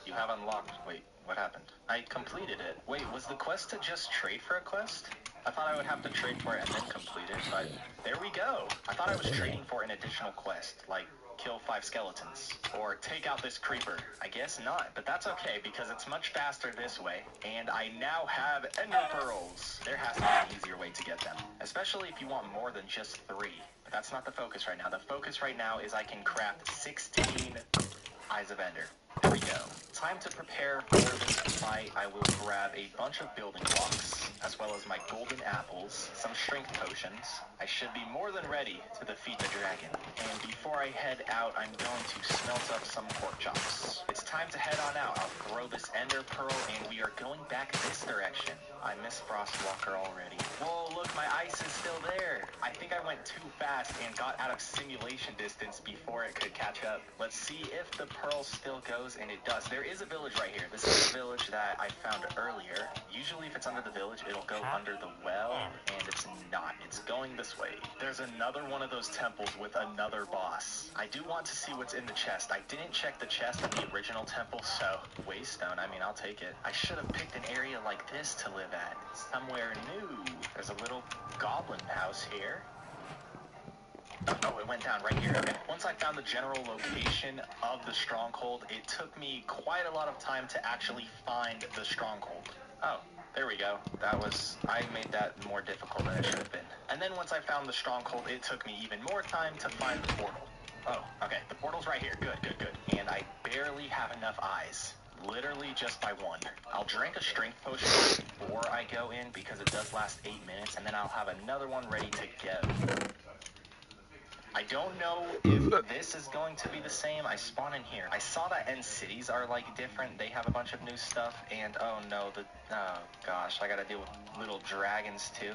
Speaker 2: You have unlocked. Wait, what happened? I completed it. Wait, was the quest to just trade for a quest? I thought I would have to trade for it and then complete it, but there we go. I thought I was trading for an additional quest, like kill 5 skeletons, or take out this creeper. I guess not, but that's okay because it's much faster this way, and I now have ender pearls. There has to be an easier way to get them, especially if you want more than just 3. But that's not the focus right now. The focus right now is I can craft 16 Eyes of Ender. There we go. Time to prepare for this fight. I will grab a bunch of building blocks, as well as my golden apples, some strength potions. I should be more than ready to defeat the dragon. And before I head out, I'm going to smelt up some pork chops. It's time to head on out. I'll throw this ender pearl, and we are going back this direction. I miss Frostwalker already. Whoa, look, my ice is still there. I think I went too fast and got out of simulation distance before it could catch up. Let's see if the pearl still goes, and it does. There is a village right here. This is the village that I found earlier. Usually if it's under the village, it'll go under the well, and it's not. It's going this way. There's another one of those temples with another boss. I do want to see what's in the chest. I didn't check the chest in the original temple, so waystone, I mean, I'll take it. I should have picked an area like this to live at. Somewhere new. There's a little goblin house here. Oh, it went down right here. Okay. Once I found the general location of the stronghold, it took me quite a lot of time to actually find the stronghold. Oh, there we go. I made that more difficult than it should have been. And then once I found the stronghold, it took me even more time to find the portal. Oh, okay. The portal's right here. Good, good, good. And I barely have enough eyes. Literally just by 1. I'll drink a strength potion before I go in because it does last 8 minutes, and then I'll have another one ready to go. I don't know if this is going to be the same. I spawn in here. I saw that End Cities are like different. They have a bunch of new stuff, and oh no, oh gosh, I gotta deal with little dragons too.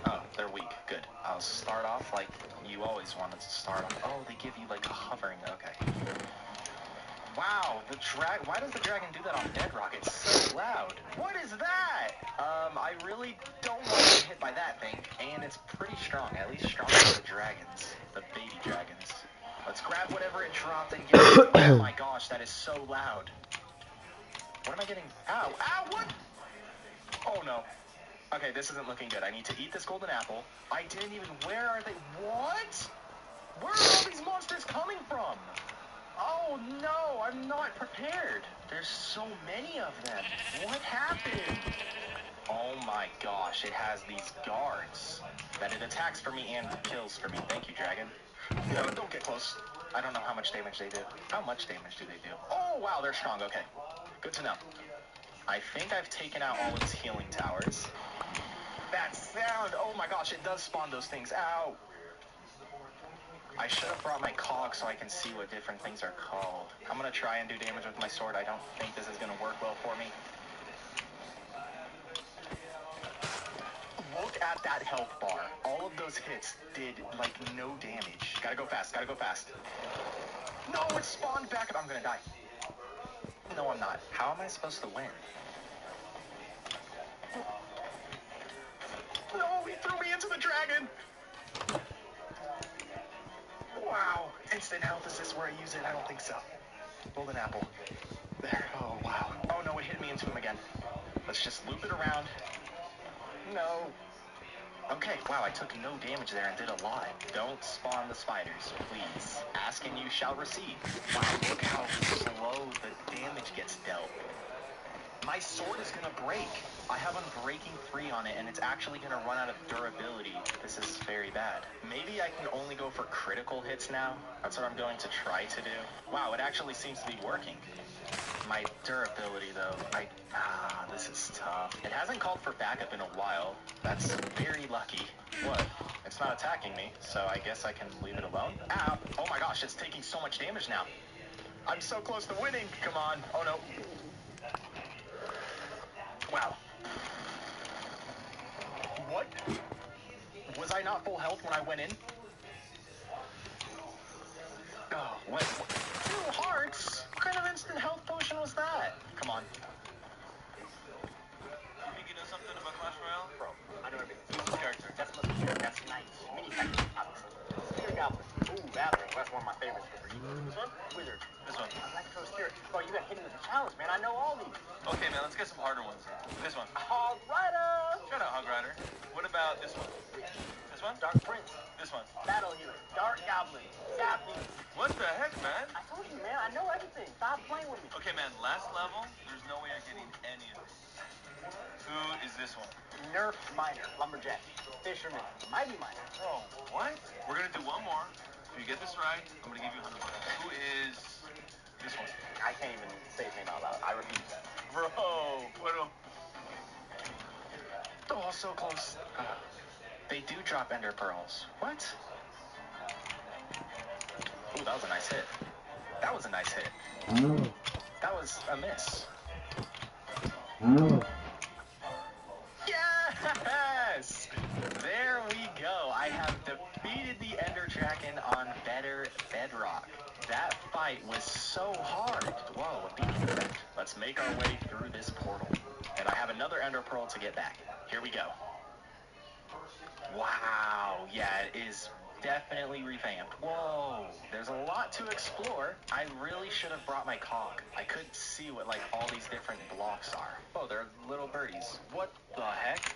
Speaker 2: Oh, they're weak. Good. I'll start off like you always wanted to start off. Oh, they give you like a hovering. Okay. Wow, why does the dragon do that on Bedrock? It's so loud. What is that? I really don't want to get hit by that thing, and it's pretty strong, at least stronger than the dragons, the baby dragons. Let's grab whatever it dropped and get it. Oh my gosh, that is so loud. What am I getting? Ow, ow, what? Oh no. Okay, this isn't looking good. I need to eat this golden apple. I didn't even, where are they? What? Where are all these monsters coming from? Oh no, I'm not prepared. There's so many of them. What happened? Oh my gosh, it has these guards that it attacks for me and kills for me. Thank you, dragon. No, don't get close. I don't know how much damage they do. How much damage do they do? Oh wow, they're strong. Okay, good to know. I think I've taken out all its healing towers. That sound, oh my gosh, it does spawn those things. Ow. I should have brought my cog so I can see what different things are called. I'm going to try and do damage with my sword. I don't think this is going to work well for me. Look at that health bar. All of those hits did, like, no damage. Gotta go fast, gotta go fast. No, it spawned back up. I'm going to die. No, I'm not. How am I supposed to win? No, he threw me into the dragon. Wow. Instant health, is this where I use it? I don't think so. Golden apple. There. Oh, wow. Oh, no, it hit me into him again. Let's just loop it around. No. Okay, wow, I took no damage there and did a lot. Don't spawn the spiders, please. Ask and you shall receive. Wow, look how slow the damage gets dealt. My sword is gonna break. I have Unbreaking 3 on it, and it's actually gonna run out of durability. This is very bad. Maybe I can only go for critical hits now. That's what I'm going to try to do. Wow, it actually seems to be working. My durability, though, this is tough. It hasn't called for backup in a while. That's very lucky. What? It's not attacking me, so I guess I can leave it alone? Ow! Oh my gosh, it's taking so much damage now. I'm so close to winning. Come on. Oh no. Wow. What? Was I not full health when I went in? Oh, what? 2 hearts? What kind of instant health potion was that? Come on.
Speaker 3: You think you know something about Clash Royale?
Speaker 2: Bro, I know everything.
Speaker 3: Who's this character?
Speaker 2: That's nice. Mini Spirit Goblin. Ooh, that's one of my favorites.
Speaker 3: This one?
Speaker 2: Wizard.
Speaker 3: This one.
Speaker 2: I like those spirit. Bro, you got hit with a challenge, man. I know all these.
Speaker 3: Okay, man, let's get some harder ones. This one.
Speaker 2: Hog Rider.
Speaker 3: Shut up, Hog Rider. What about this one? This one?
Speaker 2: Dark Prince.
Speaker 3: This one.
Speaker 2: Battle Hero. Dark Goblin. Zappy.
Speaker 3: What the heck, man?
Speaker 2: I told you, man. I know everything. Stop playing with me.
Speaker 3: Okay, man, last level, there's no way you're getting any of this. Who is this one?
Speaker 2: Nerf Miner. Lumberjack. Fisherman. Mighty Miner.
Speaker 3: Oh, what? We're gonna do one more. If you get this right, I'm gonna give you $100. Who is this one?
Speaker 2: I can't even say his name out loud. I refuse that.
Speaker 3: Bro, what a...
Speaker 2: Oh, so close. They do drop ender pearls. What? Ooh, that was a nice hit. That was a nice hit. That was a miss. Yes! There we go. I have defeated the Ender Dragon on better Bedrock. That fight was so hard. Whoa, a beacon effect. Let's make our way through this portal. And I have another Ender Pearl to get back. Here we go. Wow, yeah, it is definitely revamped. Whoa, there's a lot to explore. I really should have brought my cog. I could see what, like, all these different blocks are. Oh, they're little birdies. What the heck?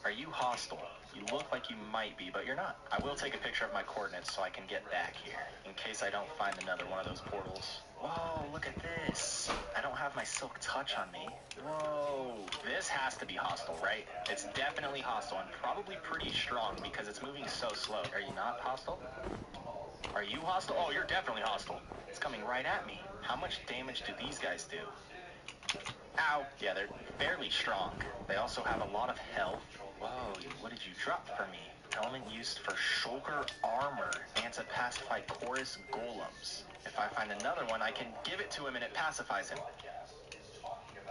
Speaker 2: Are you hostile? You look like you might be, but you're not. I will take a picture of my coordinates so I can get back here, in case I don't find another one of those portals. Whoa, look at this. I don't have my Silk Touch on me. Whoa. This has to be hostile, right? It's definitely hostile and probably pretty strong because it's moving so slow. Are you not hostile? Are you hostile? Oh, you're definitely hostile. It's coming right at me. How much damage do these guys do? Ow. Yeah, they're fairly strong. They also have a lot of health. Whoa, what did you drop for me? element used for shulker armor and to pacify chorus golems. If I find another one, I can give it to him and it pacifies him.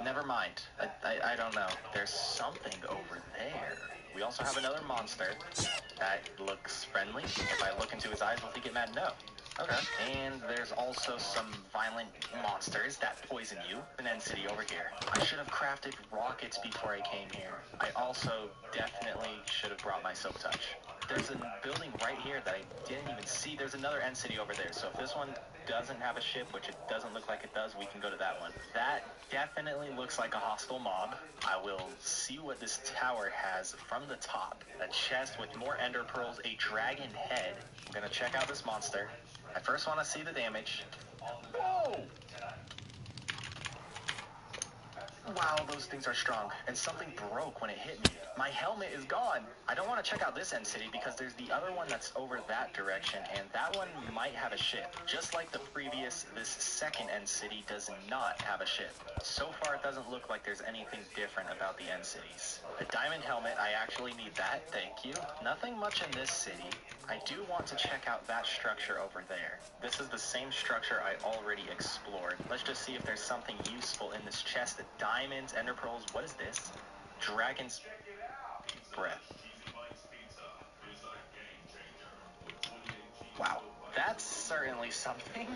Speaker 2: Never mind. I don't know. There's something over there. We also have another monster that looks friendly. If I look into his eyes, will he get mad? No. Okay. And there's also some violent monsters that poison you. An end city over here. I should have crafted rockets before I came here. I also definitely should have brought my silk touch. There's a building right here that I didn't even see. There's another end city over there. So if this one doesn't have a ship, which it doesn't look like it does, we can go to that one. That definitely looks like a hostile mob. I will see what this tower has from the top. A chest with more ender pearls, a dragon head. I'm gonna check out this monster. I first want to see the damage. Whoa! Wow, those things are strong. And something broke when it hit me. My helmet is gone. I don't want to check out this end city because there's the other one that's over that direction, and that one might have a ship. Just like the previous, this second end city does not have a ship. So far, it doesn't look like there's anything different about the end cities. A diamond helmet, I actually need that. Thank you. Nothing much in this city. I do want to check out that structure over there. This is the same structure I already explored. Let's just see if there's something useful in this chest. Diamonds, ender pearls, what is this? Dragon's breath. Wow, that's certainly something.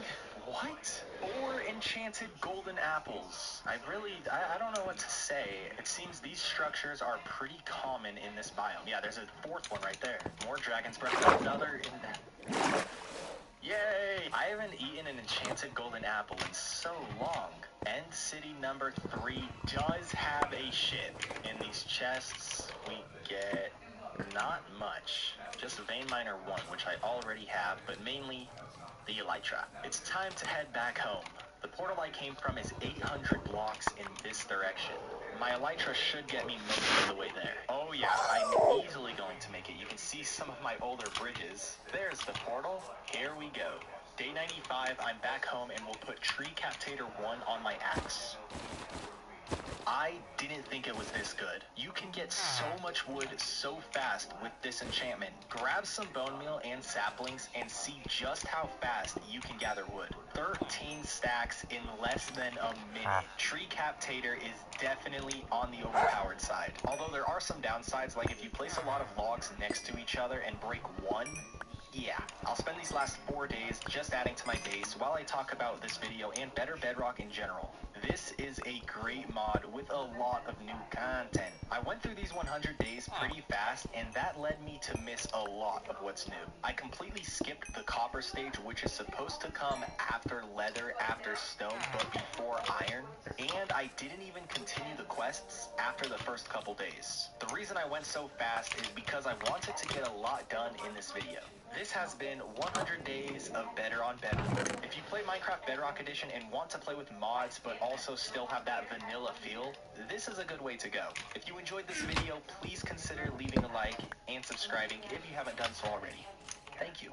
Speaker 2: What? 4 enchanted golden apples. I don't know what to say. It seems these structures are pretty common in this biome. Yeah, there's a 4th one right there. More dragon's breath. Another in there. Yay! I haven't eaten an enchanted golden apple in so long. End city number 3 does have a ship. In these chests, we get not much. Just Vein Miner 1, which I already have, but mainly the Elytra. It's time to head back home. The portal I came from is 800 blocks in this direction. My Elytra should get me most of the way there. Oh yeah, I'm easily going to make it. You can see some of my older bridges. There's the portal. Here we go. Day 95, I'm back home and we'll put Tree Captator 1 on my axe. I didn't think it was this good. You can get so much wood so fast with this enchantment. Grab some bone meal and saplings and see just how fast you can gather wood. 13 stacks in less than a minute. Tree Captator is definitely on the overpowered side. Although there are some downsides, like if you place a lot of logs next to each other and break one, yeah, I'll spend these last 4 days just adding to my base while I talk about this video and Better Bedrock in general. This is a great mod with a lot of new content. I went through these 100 days pretty fast, and that led me to miss a lot of what's new. I completely skipped the copper stage, which is supposed to come after leather, after stone, but before iron. And I didn't even continue the quests after the first couple days. The reason I went so fast is because I wanted to get a lot done in this video. This has been 100 days of Better on Bedrock. If you play Minecraft Bedrock Edition and want to play with mods but also still have that vanilla feel, this is a good way to go. If you enjoyed this video, please consider leaving a like and subscribing if you haven't done so already. Thank you.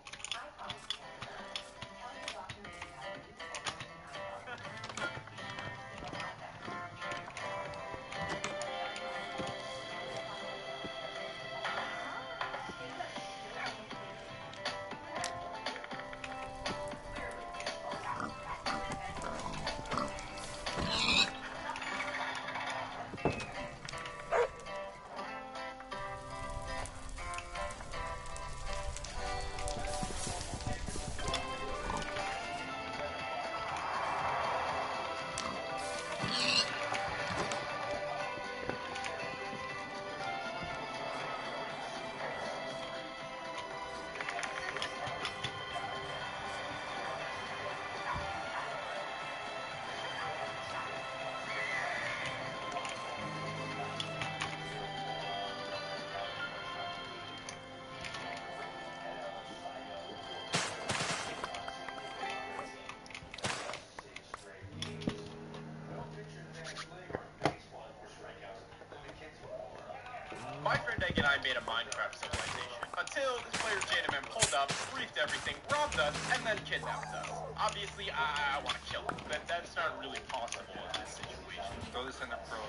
Speaker 3: My friend Egg and I made a Minecraft civilization until this player JNMM pulled up, briefed everything, robbed us, and then kidnapped us. Obviously, I want to kill him, but that's not really possible in this situation.
Speaker 5: Throw this in the pro.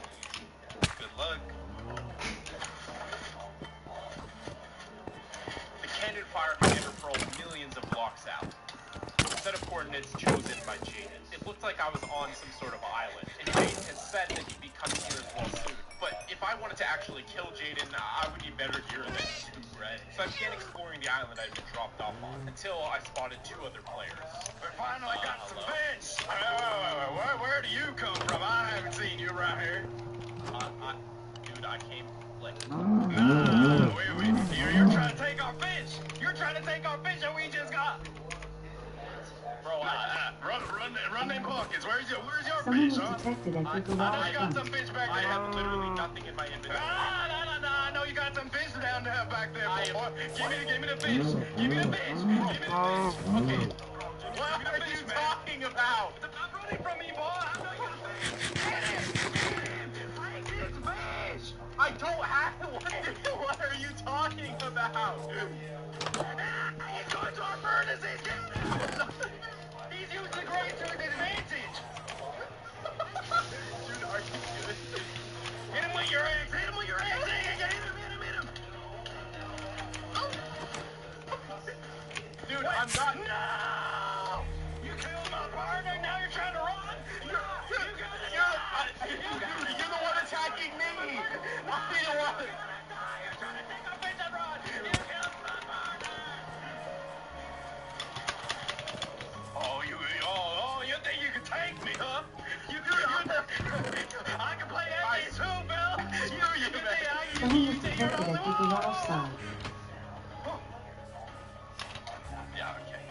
Speaker 5: Good luck.
Speaker 3: fire commander for millions of blocks out. Set of coordinates chosen by Jaden. It looked like I was on some sort of island, and Jaden had said that he'd be coming here as well soon. But if I wanted to actually kill Jaden, I would need better gear than 2 red. So I began exploring the island I'd been dropped off on, until I spotted 2 other players.
Speaker 6: We finally got some fish! Where do you come from? I haven't seen you around here.
Speaker 3: Dude, I came, like...
Speaker 6: No, you're trying to take our fish! You're trying to take our fish that we just got!
Speaker 3: Bro,
Speaker 6: run them pockets. Where's your
Speaker 7: Someone
Speaker 6: fish,
Speaker 7: was
Speaker 6: huh?
Speaker 7: detected at your
Speaker 6: I
Speaker 7: garage
Speaker 6: got
Speaker 7: front.
Speaker 6: some fish back
Speaker 3: I
Speaker 6: there.
Speaker 3: have literally nothing in my inventory.
Speaker 6: No, I know you got some fish down there back there, boy. Give me the fish. Give me the fish. Give me the fish.
Speaker 3: Okay. What are you talking about?
Speaker 6: I'm running from me, boy. I know you got fish. I ain't get some fish.
Speaker 3: I don't have what are you talking about?
Speaker 6: He's going to our furnaces. He's using the grain to his advantage.
Speaker 3: Dude, are you good?
Speaker 6: Hit him with your eggs. Hit him with your eggs. Hit him.
Speaker 3: Dude, I'm not...
Speaker 6: No! You killed my partner. Now you're trying to run.
Speaker 3: You're the one attacking me! I'm the one!
Speaker 6: You're trying to take our fish and run. You killed my partner. You think you can take me, huh? I can play that game too, Bill.
Speaker 7: Someone was detected at your garage side.
Speaker 3: Yeah, okay.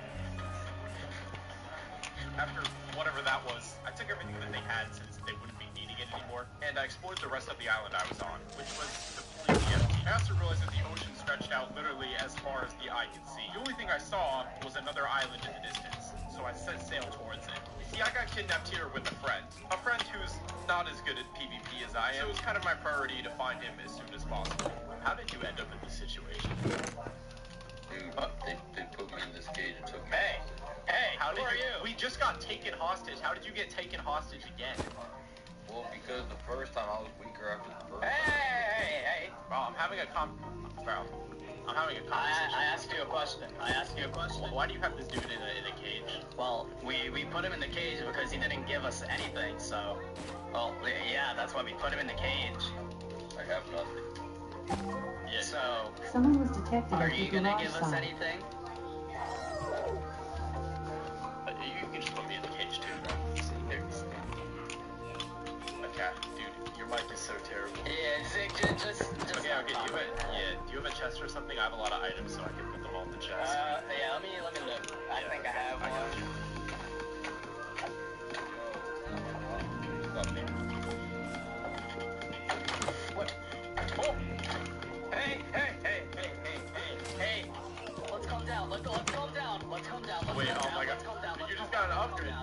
Speaker 3: After whatever that was, I took everything that they had since they wouldn't be needing it anymore, and I explored the rest of the island I was on, which was completely empty. I also realized that the ocean stretched out literally as far as the eye could see. The only thing I saw was another island in the distance, so I set sail towards it. See, I got kidnapped here with a friend who's not as good at PvP as I am, so it was kind of my priority to find him as soon as possible. How did you end up in this situation?
Speaker 8: Dude, they put me in this cage and took me.
Speaker 3: Hey, how did you? We just got taken hostage. How did you get taken hostage again?
Speaker 8: Well, because the first time I was weaker after the first
Speaker 3: Hey! Bro, I'm having a conversation.
Speaker 9: I asked you a question.
Speaker 3: Well, why do you have this dude in a cage?
Speaker 9: Well, we put him in the cage because he didn't give us anything, so... Well, yeah, that's why we put him in the cage.
Speaker 8: I have nothing.
Speaker 3: Yeah.
Speaker 9: So,
Speaker 7: Someone was detected
Speaker 9: are
Speaker 7: at
Speaker 9: you
Speaker 7: your
Speaker 9: gonna
Speaker 7: garage
Speaker 9: give us
Speaker 7: side.
Speaker 9: anything?
Speaker 3: You can just put me in the cage too, bro. Okay, dude, your mic is so terrible.
Speaker 9: Yeah, Zig, just
Speaker 3: Okay, do you have a chest or something? I have a lot of items, so I can put them all in the chest.
Speaker 9: Yeah, let me look. I think I have
Speaker 3: I got
Speaker 9: one.
Speaker 3: you.
Speaker 8: Stop me.
Speaker 3: What? Oh!
Speaker 9: Hey! Let's calm down. Let's calm down.
Speaker 3: Wait, oh my god. You just got an upgrade.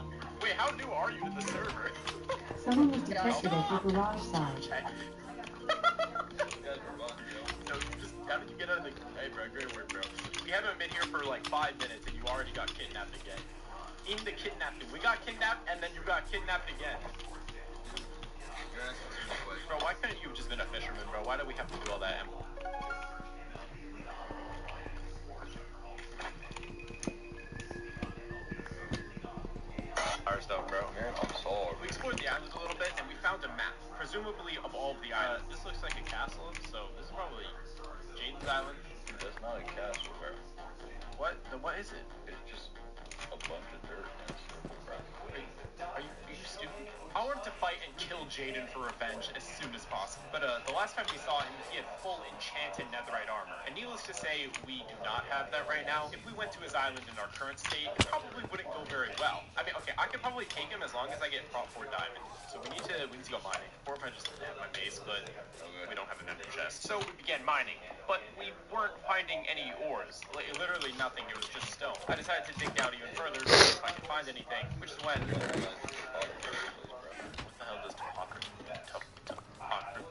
Speaker 3: Wait, how new are you to the server?
Speaker 7: Someone was detected at your garage side.
Speaker 8: You guys are fun, Joe.
Speaker 3: So how did you get out of the... Hey, bro, great work, bro. We haven't been here for like 5 minutes and you already got kidnapped again. In the kidnapping. We got kidnapped and then you got kidnapped again.
Speaker 8: You're asking too many questions.
Speaker 3: Bro, why couldn't you have just been a fisherman, bro? Why do we have to do all that? Our stuff, bro.
Speaker 8: I'm sorry.
Speaker 3: We explored the island a little bit and we found a map, presumably of all of the islands. This looks like a castle, so this is probably Jaden's island.
Speaker 8: That's not a castle, bro.
Speaker 3: What? Then what is it?
Speaker 8: It's just a bunch of dirt and a circle, bro.
Speaker 3: Are you stupid? I wanted to fight and kill Jaden for revenge as soon as possible. But the last time we saw him, he had full enchanted netherite armor. And needless to say, we do not have that right now. If we went to his island in our current state, it probably wouldn't go very well. I mean, okay, I could probably take him as long as I get prop 4 diamond. So we need to go mining. Or if I just have my base, but we don't have an ender chest. So we began mining, but we weren't finding any ores. Literally nothing. It was just stone. I decided to dig down even further to see if I could find anything, which is when... What the hell does topography mean? Topography?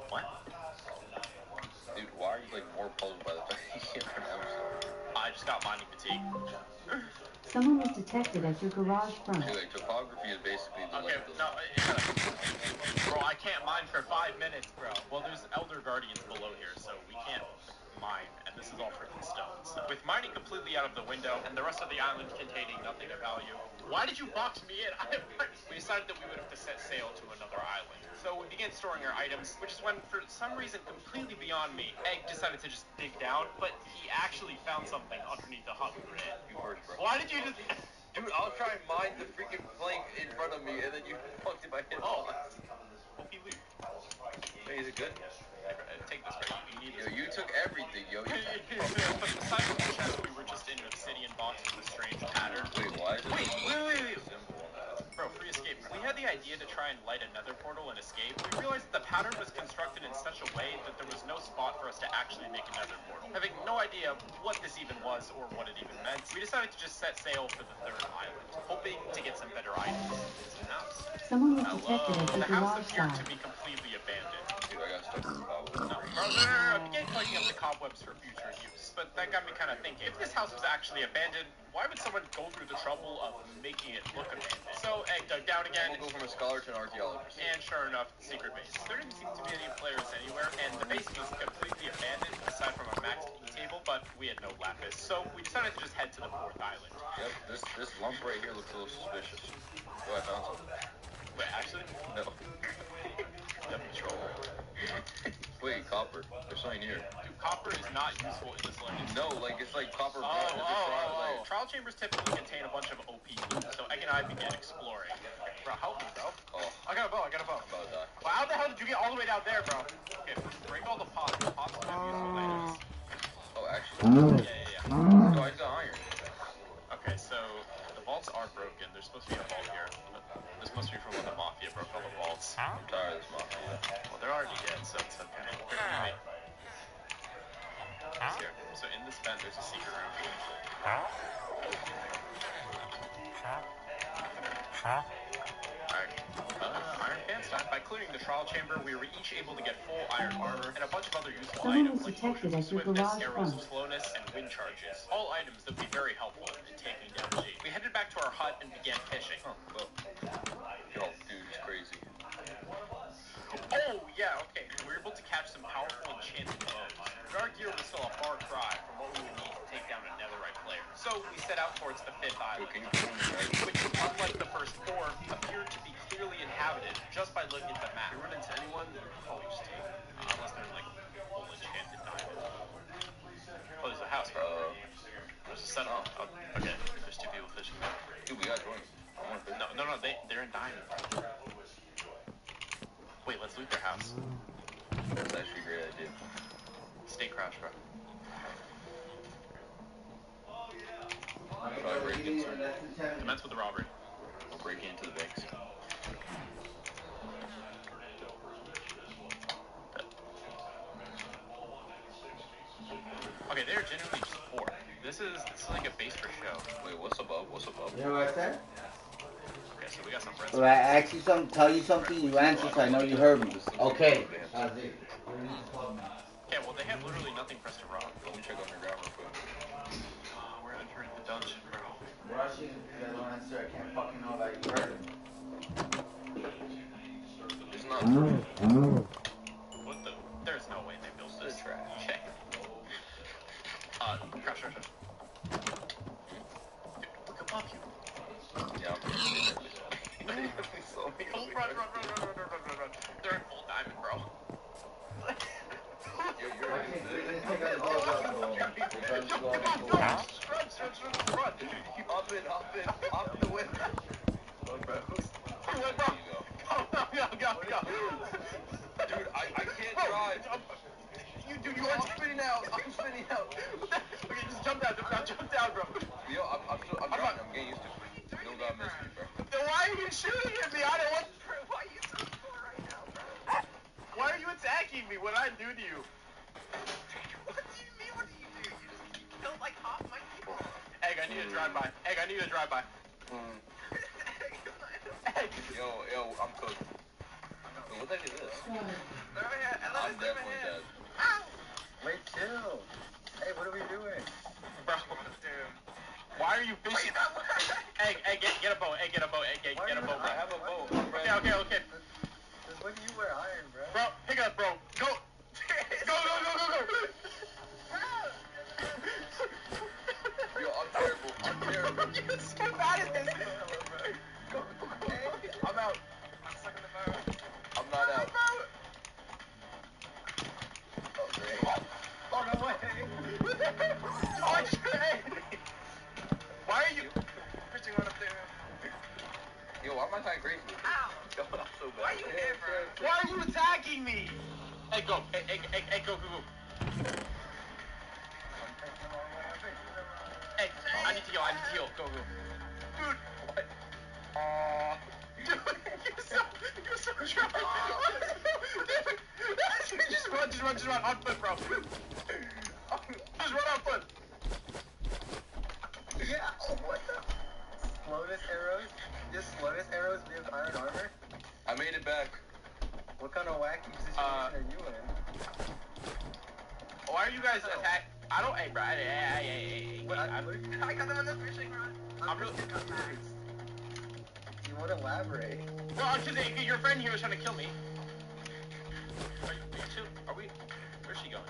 Speaker 3: What?
Speaker 8: Dude, why are you like more puzzled by the fact that you can't pronounce it?
Speaker 3: I just got mining fatigue.
Speaker 7: Someone was detected at your garage front.
Speaker 8: Dude, like, topography is basically the
Speaker 3: Okay,
Speaker 8: length of
Speaker 3: no, bro, I can't mine for 5 minutes, bro. Well, there's Elder Guardians below here, so we can't mine. And this is all freaking stone. So, with mining completely out of the window and the rest of the island containing nothing of value, why did you box me in? We decided that we would have to set sail to another island. So we began storing our items, which is when, for some reason completely beyond me, Egg decided to just dig down, but he actually found something underneath the hut we were in.
Speaker 8: You first, bro.
Speaker 3: Why did you just...
Speaker 8: Dude, I'll try and mine the freaking plank in front of me, and then you fucked it by hit.
Speaker 3: Oh. Hope you leave.
Speaker 8: Hey, is it good?
Speaker 3: Take this, bro. You need
Speaker 8: Yo,
Speaker 3: this.
Speaker 8: you took everything, yo.
Speaker 3: But besides the chest, we were just in an obsidian box with a strange pattern.
Speaker 8: Wait, why is it?
Speaker 3: Wait.
Speaker 8: Symbol on that?
Speaker 3: Bro, free escape. We had the idea to try and light a nether portal and escape. We realized the pattern was constructed in such a way that there was no spot for us to actually make a nether portal. Having no idea what this even was or what it even meant, we decided to just set sail for the third island, hoping to get some better items. It's a house.
Speaker 7: Someone was detected at the
Speaker 3: The house
Speaker 7: garage
Speaker 3: appeared to
Speaker 7: side.
Speaker 3: be completely abandoned.
Speaker 8: Dude, I got stuck in the cobwebs.
Speaker 3: No. I began collecting up the cobwebs for future use, but that got me kind of thinking, if this house was actually abandoned, why would someone go through the trouble of making it look abandoned? So Egg dug down again.
Speaker 8: We'll go from a scholar to an archaeologist.
Speaker 3: And sure enough, secret base. There didn't seem to be any players anywhere, and the base was completely abandoned aside from a maxed E table, but we had no lapis. So we decided to just head to the fourth island.
Speaker 8: Yep, this lump right here looks a little suspicious. Oh, I found something.
Speaker 3: Wait, actually?
Speaker 8: No.
Speaker 3: Yep, troll.
Speaker 8: Wait, copper. There's something here.
Speaker 3: Dude, copper is not useful in this land.
Speaker 8: No, like, it's like copper blood.
Speaker 3: Trial chambers typically contain a bunch of OP loot, so Egg and I began exploring. Bro, help me, bro.
Speaker 8: Oh.
Speaker 3: I got a bow.
Speaker 8: I'm about to die.
Speaker 3: Well, how the hell did you get all the way down there, bro? Okay, first break all the pots. The pots will have useful items.
Speaker 8: Oh, actually.
Speaker 3: Yeah.
Speaker 8: No, I got iron.
Speaker 3: Okay, so the vaults are broken. There's supposed to be a vault here. But this must be from when the Mafia broke all the vaults.
Speaker 8: I'm tired of this mafia.
Speaker 3: Well, they're already dead, so it's okay. Right. Here. So in this vent, there's a secret room. Iron pants time. By clearing the trial chamber, we were each able to get full iron armor and a bunch of other useful
Speaker 7: Someone
Speaker 3: items
Speaker 7: was
Speaker 3: like
Speaker 7: detected
Speaker 3: potions of
Speaker 7: at your
Speaker 3: swiftness,
Speaker 7: garage
Speaker 3: arrows of
Speaker 7: front.
Speaker 3: slowness, and wind charges. All items that would be very helpful in taking down G. We headed back to our hut and began fishing.
Speaker 8: Oh, well. Yo, dude, it's crazy.
Speaker 3: Oh, yeah, okay. We were able to catch some powerful enchanted bows. But our gear was still a far cry from what we would need to take down a netherite player. So we set out towards the fifth island,
Speaker 8: Dude, can you pull me right?
Speaker 3: which, unlike the first four, appeared to be clearly inhabited just by looking at the map. If you run into anyone, oh, you just take it. Unless they're like full enchanted diamond. Oh, there's a house, bro. There's a setup. Oh, okay, there's two people fishing.
Speaker 8: Dude, we got joined. I want to fish.
Speaker 3: No, they're in diamond, bro. Wait, let's loot their house.
Speaker 8: That's actually a great idea.
Speaker 3: Stay crouched, bro.
Speaker 8: Probably break into
Speaker 3: Commence with the robbery.
Speaker 8: We're breaking into the banks.
Speaker 3: Okay, they're genuinely just poor. This is like a base for show.
Speaker 8: Wait, what's above? What's above?
Speaker 10: You know what I said?
Speaker 3: Okay, so we got some friends.
Speaker 10: Well, I asked you something, tell you something, you answered, so I know you heard me. Okay.
Speaker 3: Okay, well they have literally nothing for us to rob.
Speaker 8: Let me check underground real quick.
Speaker 3: Oh, we're entering the dungeon, bro.
Speaker 10: Rushing, if I don't answer, I can't fucking know that you heard me.
Speaker 8: It's not true.
Speaker 3: What the? There's no way they built this.
Speaker 8: They're trash.
Speaker 3: Okay. Crouch. Dude, look above you.
Speaker 8: Yeah, I'm
Speaker 3: Run. They're in full diamond, bro.
Speaker 8: You're
Speaker 10: Okay, we're gonna take out the balls out of the wall. We're going to go on the floor.
Speaker 3: Run.
Speaker 8: Hop in the window. Go, bro.
Speaker 3: Go.
Speaker 8: Dude, I can't drive.
Speaker 3: You are spinning out. I'm spinning out. Okay, just jump down, bro.
Speaker 8: Yo, I'm driving. I'm getting used to it. You don't gotta miss me, bro.
Speaker 3: Then why are you shooting at me? I don't want. Why are you so poor right now, bro? Why are you attacking me? What did I do to you?
Speaker 6: What do you mean? What do you do? You just killed like half my people.
Speaker 3: Egg, I need a drive-by. Egg.
Speaker 8: Yo, I'm cooked. Yo, what the heck is this? I'm definitely dead.
Speaker 10: Wait, chill. Hey, what are we doing?
Speaker 3: Bro, dude. Why are you fishing? Egg, get a boat. Get a boat.
Speaker 8: I have a boat. I'm ready.
Speaker 3: Okay.
Speaker 10: When do you wear iron, bro?
Speaker 3: Bro, pick it up, bro. Go. Go. attacking me! Hey, go. Hey, go. Hey, I need to heal. Go. Dude, what? Dude, you're so drunk. Just run on foot, bro. Just run on foot.
Speaker 5: Yeah, oh, what the? Slowest arrows via iron armor?
Speaker 8: I made it back.
Speaker 5: What kind of wacky situation are you in?
Speaker 3: Why are you guys attack? I don't. Hey, bro. Hey.
Speaker 6: I got them on the fishing rod.
Speaker 3: I'm really.
Speaker 5: You want to elaborate?
Speaker 3: Well, because your friend here was trying to kill me. Are we? Where's she going?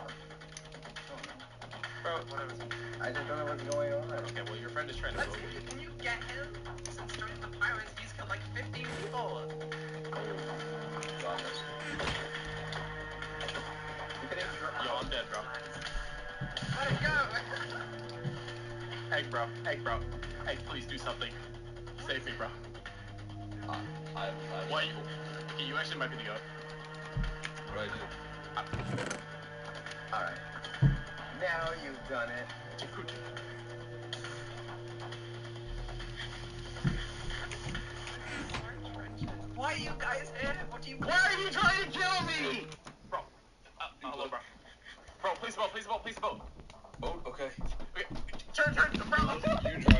Speaker 3: Bro, whatever.
Speaker 5: I just don't know what's going on.
Speaker 3: Okay, well, your friend is trying to kill me.
Speaker 6: Can you get him? Since joining the pirates, he's killed like 15 people.
Speaker 3: Yo, I'm dead, bro.
Speaker 6: Let it go.
Speaker 3: Egg, bro. Egg, please do something. Save me, bro. Why you? Okay, you actually might be the goat.
Speaker 8: What do I do?
Speaker 5: Alright. Now you've done it.
Speaker 3: Dude.
Speaker 6: Why are you guys here? What do you?
Speaker 3: Why are you trying to kill me? Bro. Hello, bro. Bro, please vote.
Speaker 8: Oh, okay.
Speaker 3: Turn, bro.
Speaker 8: You drive.